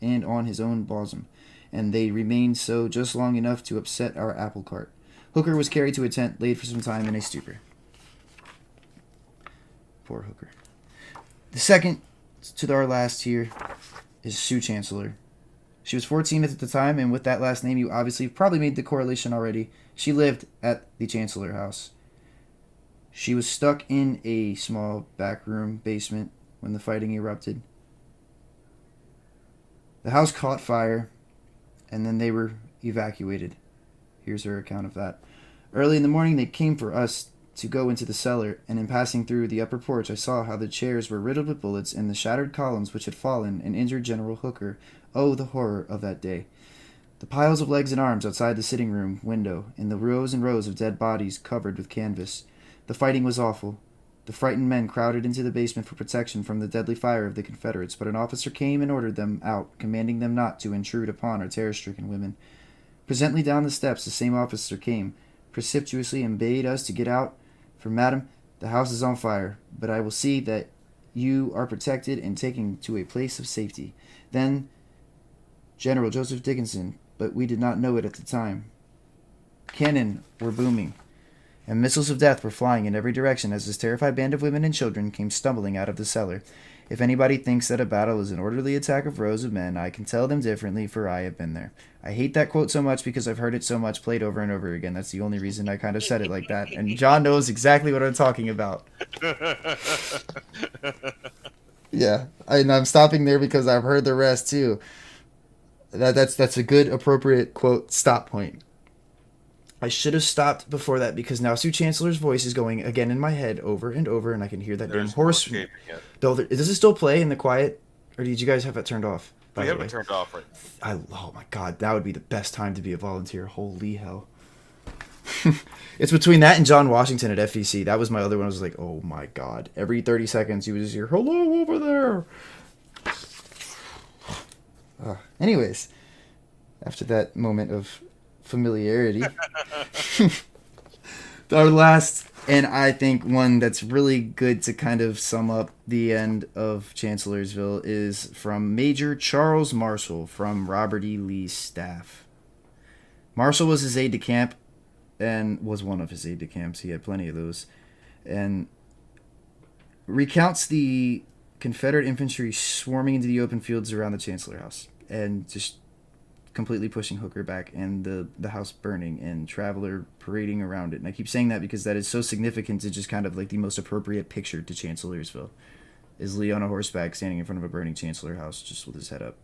and on his own bosom, and they remained so just long enough to upset our apple cart. Hooker was carried to a tent, laid for some time in a stupor. Poor Hooker. The second to our last here is Sue Chancellor. She was 14 at the time, and with that last name, you obviously probably made the correlation already. She lived at the Chancellor House. She was stuck in a small backroom basement when the fighting erupted. The house caught fire, and then they were evacuated. Here's her account of that. Early in the morning, they came for us to go into the cellar, and in passing through the upper porch, I saw how the chairs were riddled with bullets, and the shattered columns which had fallen and injured General Hooker. Oh, the horror of that day. The piles of legs and arms outside the sitting room window, and the rows and rows of dead bodies covered with canvas. The fighting was awful. The frightened men crowded into the basement for protection from the deadly fire of the Confederates, but an officer came and ordered them out, commanding them not to intrude upon our terror-stricken women. Presently down the steps the same officer came, precipitously, and bade us to get out, for, madam, the house is on fire, but I will see that you are protected and taken to a place of safety. Then General Joseph Dickinson, but we did not know it at the time. Cannon were booming, and missiles of death were flying in every direction as this terrified band of women and children came stumbling out of the cellar. If anybody thinks that a battle is an orderly attack of rows of men, I can tell them differently, for I have been there. I hate that quote so much because I've heard it so much played over and over again. That's the only reason I kind of said it like that. And John knows exactly what I'm talking about. Yeah, and I'm stopping there because I've heard the rest too. That's a good, appropriate quote stop point. I should have stopped before that because now Sue Chancellor's voice is going again in my head over and over, and I can hear that damn horse. Does it still play in the quiet, or did you guys have it turned off? We have it turned off right now. Oh my god, that would be the best time to be a volunteer. Holy hell. It's between that and John Washington at FEC. That was my other one. I was like, oh my god. Every 30 seconds you would just hear, hello over there. Anyways, after that moment of familiarity, our last, and I think one that's really good to kind of sum up the end of Chancellorsville, is from Major Charles Marshall from Robert E. Lee's staff. Marshall was his aide-de-camp, and was one of his aide-de-camps. He had plenty of those. And recounts the Confederate infantry swarming into the open fields around the Chancellor House and just completely pushing Hooker back, and the house burning and Traveler parading around it. And I keep saying that because that is so significant to just kind of like the most appropriate picture to Chancellorsville is Lee on a horseback standing in front of a burning Chancellor House just with his head up.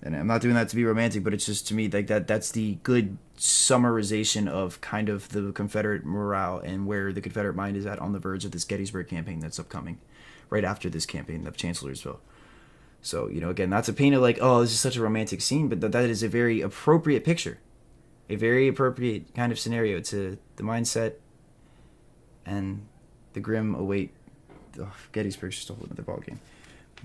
And I'm not doing that to be romantic, but it's just, to me, like that's the good summarization of kind of the Confederate morale and where the Confederate mind is at on the verge of this Gettysburg campaign that's upcoming right after this campaign of Chancellorsville. So, again, not to paint it like, oh, this is such a romantic scene, but that is a very appropriate picture. A very appropriate kind of scenario to the mindset and the grim await. Gettysburg's just a whole other ballgame.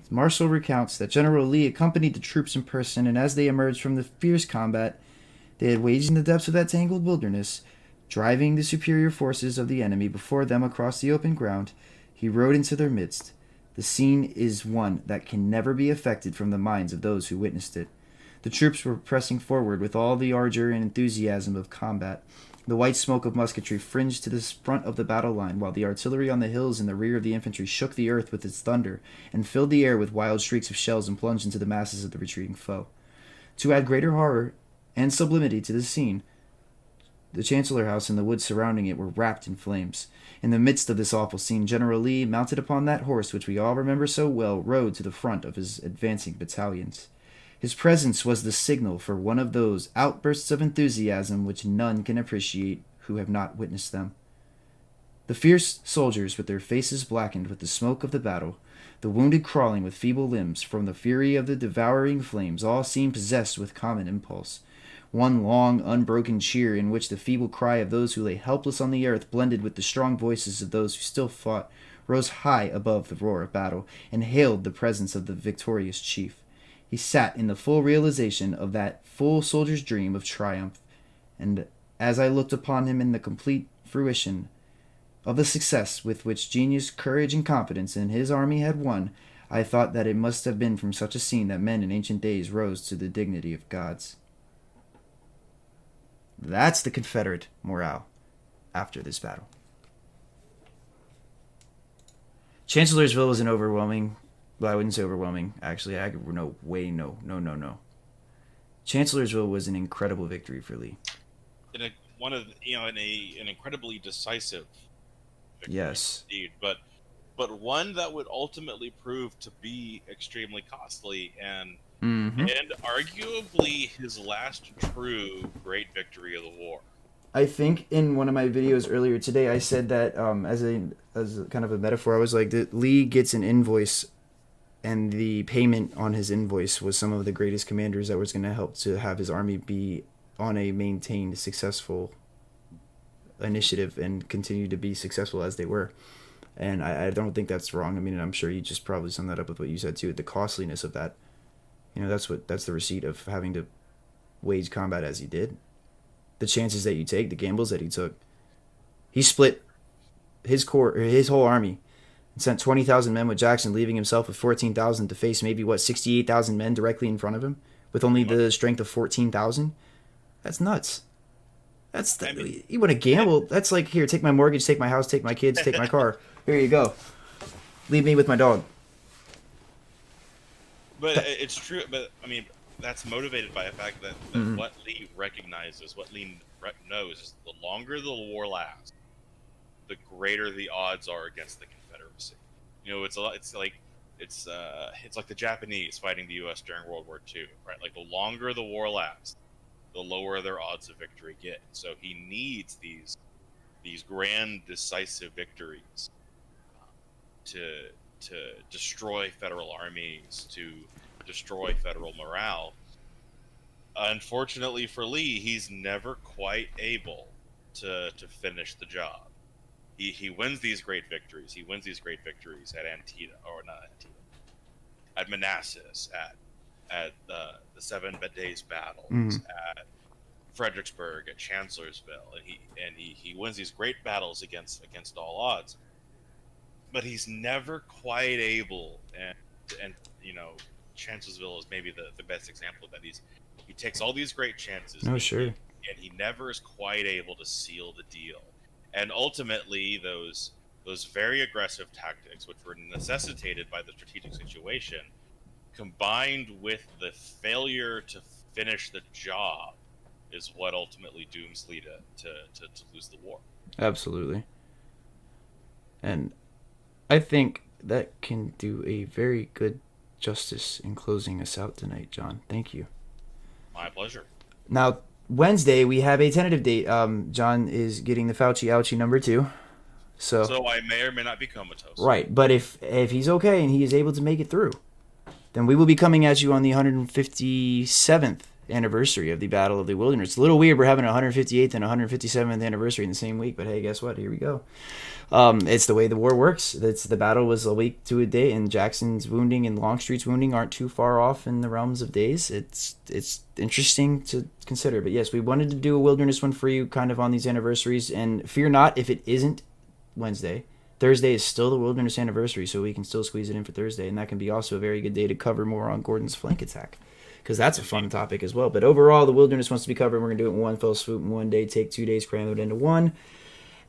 Marshall recounts that General Lee accompanied the troops in person, and as they emerged from the fierce combat they had waged in the depths of that tangled wilderness, driving the superior forces of the enemy before them across the open ground, he rode into their midst. The scene is one that can never be affected from the minds of those who witnessed it. The troops were pressing forward with all the ardor and enthusiasm of combat. The white smoke of musketry fringed to the front of the battle line, while the artillery on the hills in the rear of the infantry shook the earth with its thunder and filled the air with wild shrieks of shells and plunged into the masses of the retreating foe. To add greater horror and sublimity to the scene, the Chancellor House and the woods surrounding it were wrapped in flames. In the midst of this awful scene, General Lee, mounted upon that horse which we all remember so well, rode to the front of his advancing battalions. His presence was the signal for one of those outbursts of enthusiasm which none can appreciate who have not witnessed them. The fierce soldiers, with their faces blackened with the smoke of the battle, the wounded crawling with feeble limbs from the fury of the devouring flames, all seemed possessed with common impulse. One long, unbroken cheer in which the feeble cry of those who lay helpless on the earth blended with the strong voices of those who still fought, rose high above the roar of battle, and hailed the presence of the victorious chief. He sat in the full realization of that full soldier's dream of triumph, and as I looked upon him in the complete fruition of the success with which genius, courage, and confidence in his army had won, I thought that it must have been from such a scene that men in ancient days rose to the dignity of gods. That's the Confederate morale after this battle. Chancellorsville was an overwhelming... Well, I wouldn't say overwhelming, actually. No. Chancellorsville was an incredible victory for Lee. An incredibly decisive victory, yes, indeed, but one that would ultimately prove to be extremely costly and arguably his last true great victory of the war. I think in one of my videos earlier today, I said that as a kind of a metaphor, I was like, that Lee gets an invoice and the payment on his invoice was some of the greatest commanders that was going to help to have his army be on a maintained successful initiative and continue to be successful as they were. And I don't think that's wrong. I mean, I'm sure you just probably summed that up with what you said too, the costliness of that. You know, that's the receipt of having to wage combat as he did. The chances that you take, the gambles that he took. He split his whole army and sent 20,000 men with Jackson, leaving himself with 14,000 to face maybe 68,000 men directly in front of him with only the strength of 14,000. That's nuts. You want to gamble? That's like, here, take my mortgage, take my house, take my kids, take my car. Here you go. Leave me with my dog. But it's true. But I mean, that's motivated by the fact that what Lee recognizes, what Lee knows, is the longer the war lasts, the greater the odds are against the Confederacy. You know, it's like the Japanese fighting the U.S. during World War II, right? Like, the longer the war lasts, the lower their odds of victory get. So he needs these grand, decisive victories to destroy federal armies, to destroy federal morale. Unfortunately for Lee, he's never quite able to finish the job. He wins these great victories. He wins these great victories at at Manassas, at the 7 Days battles, at Fredericksburg, at Chancellorsville, and he wins these great battles against all odds. But he's never quite able, and you know, Chancellorsville is maybe the best example of that. He takes all these great chances. Oh, sure. And he never is quite able to seal the deal. And ultimately, those very aggressive tactics, which were necessitated by the strategic situation, combined with the failure to finish the job, is what ultimately dooms Lee to lose the war. Absolutely. And I think that can do a very good justice in closing us out tonight, John. Thank you. My pleasure. Now, Wednesday, we have a tentative date. John is getting the Fauci ouchie number 2. So I may or may not be comatose. Right, but if he's okay and he is able to make it through, then we will be coming at you on the 157th anniversary of the Battle of the Wilderness. It's a little weird we're having a 158th and 157th anniversary in the same week, but hey, guess what? Here we go. It's the way the war works. The battle was a week to a day, and Jackson's wounding and Longstreet's wounding aren't too far off in the realms of days. It's interesting to consider. But yes, we wanted to do a Wilderness one for you kind of on these anniversaries, and fear not if it isn't Wednesday. Thursday is still the Wilderness anniversary, so we can still squeeze it in for Thursday, and that can be also a very good day to cover more on Gordon's flank attack, because that's a fun topic as well. But overall, the Wilderness wants to be covered. We're going to do it in one fell swoop in one day, take 2 days, cram it into one.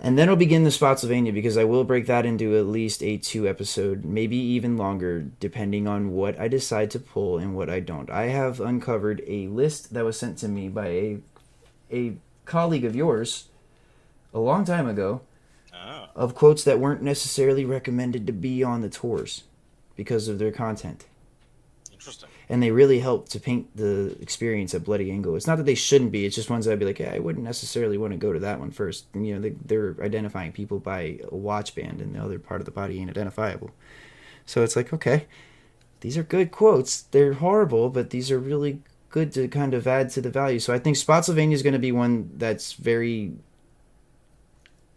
And then we'll begin the Spotsylvania, because I will break that into at least a 2-episode, maybe even longer, depending on what I decide to pull and what I don't. I have uncovered a list that was sent to me by a colleague of yours a long time ago of quotes that weren't necessarily recommended to be on the tours because of their content. Interesting. And they really help to paint the experience at Bloody Angle. It's not that they shouldn't be. It's just ones that I'd be like, hey, I wouldn't necessarily want to go to that one first. And, you know, they're identifying people by a watch band, and the other part of the body ain't identifiable. So it's like, okay, these are good quotes. They're horrible, but these are really good to kind of add to the value. So I think Spotsylvania is going to be one that's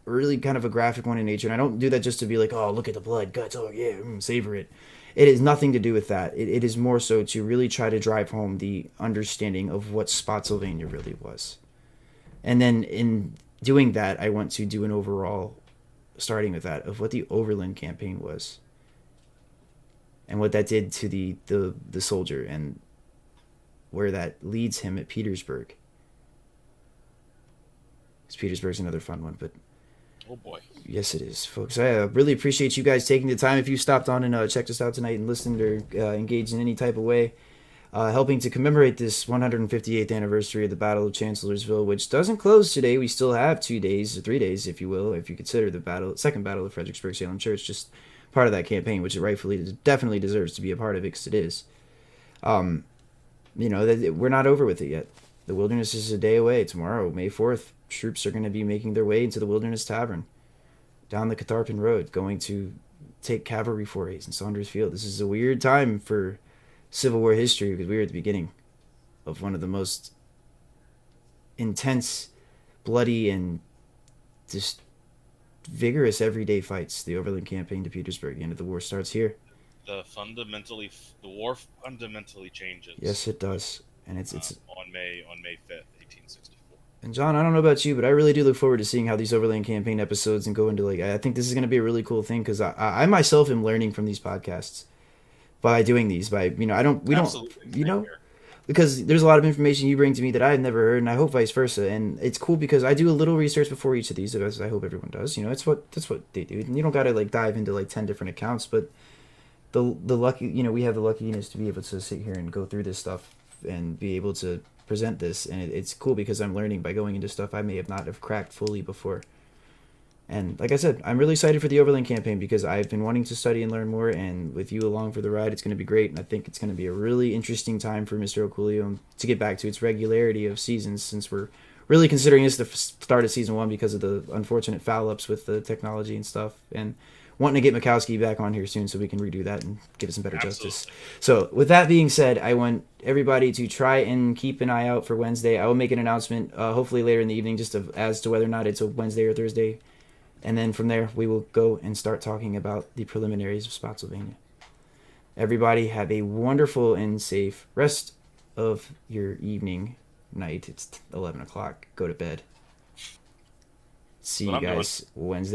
really kind of a graphic one in nature. And I don't do that just to be like, oh, look at the blood, guts, oh yeah, savor it. It has nothing to do with that. It is more so to really try to drive home the understanding of what Spotsylvania really was. And then in doing that, I want to do an overall, starting with that, of what the Overland Campaign was. And what that did to the soldier, and where that leads him at Petersburg. Because Petersburg's another fun one, but oh boy. Yes, it is, folks. I really appreciate you guys taking the time. If you stopped on and checked us out tonight and listened or engaged in any type of way, helping to commemorate this 158th anniversary of the Battle of Chancellorsville, which doesn't close today. We still have 2 days, or 3 days, if you will, if you consider the second battle of Fredericksburg, Salem Church, just part of that campaign, which it rightfully, definitely deserves to be a part of it, because it is. You know, we're not over with it yet. The Wilderness is a day away. Tomorrow, May 4th, troops are going to be making their way into the Wilderness Tavern, down the Catharpin Road, going to take cavalry forays in Saunders Field. This is a weird time for Civil War history because we were at the beginning of one of the most intense, bloody, and just vigorous everyday fights. The Overland Campaign to Petersburg. The end of the war starts here. The war fundamentally changes. Yes, it does, and it's on May 5th, 1864. And John, I don't know about you, but I really do look forward to seeing how these Overland Campaign episodes and go into like. I think this is going to be a really cool thing because I myself am learning from these podcasts by doing these. By we don't because there's a lot of information you bring to me that I've never heard, and I hope vice versa. And it's cool because I do a little research before each of these, as I hope everyone does. That's what they do. And you don't got to like dive into like 10 different accounts, but the lucky we have the luckiness to be able to sit here and go through this stuff and be able to present this, and it's cool because I'm learning by going into stuff I may have not have cracked fully before. And like I said, I'm really excited for the Overland Campaign because I've been wanting to study and learn more, and with you along for the ride, it's going to be great. And I think it's going to be a really interesting time for Mr. Oculio to get back to its regularity of seasons, since we're really considering this the start of season 1 because of the unfortunate foul ups with the technology and stuff, and wanting to get Mikowski back on here soon so we can redo that and give it some better justice. So with that being said, I want everybody to try and keep an eye out for Wednesday. I will make an announcement hopefully later in the evening as to whether or not it's a Wednesday or Thursday. And then from there, we will go and start talking about the preliminaries of Spotsylvania. Everybody have a wonderful and safe rest of your evening, night. It's 11 o'clock. Go to bed. See you guys Wednesday.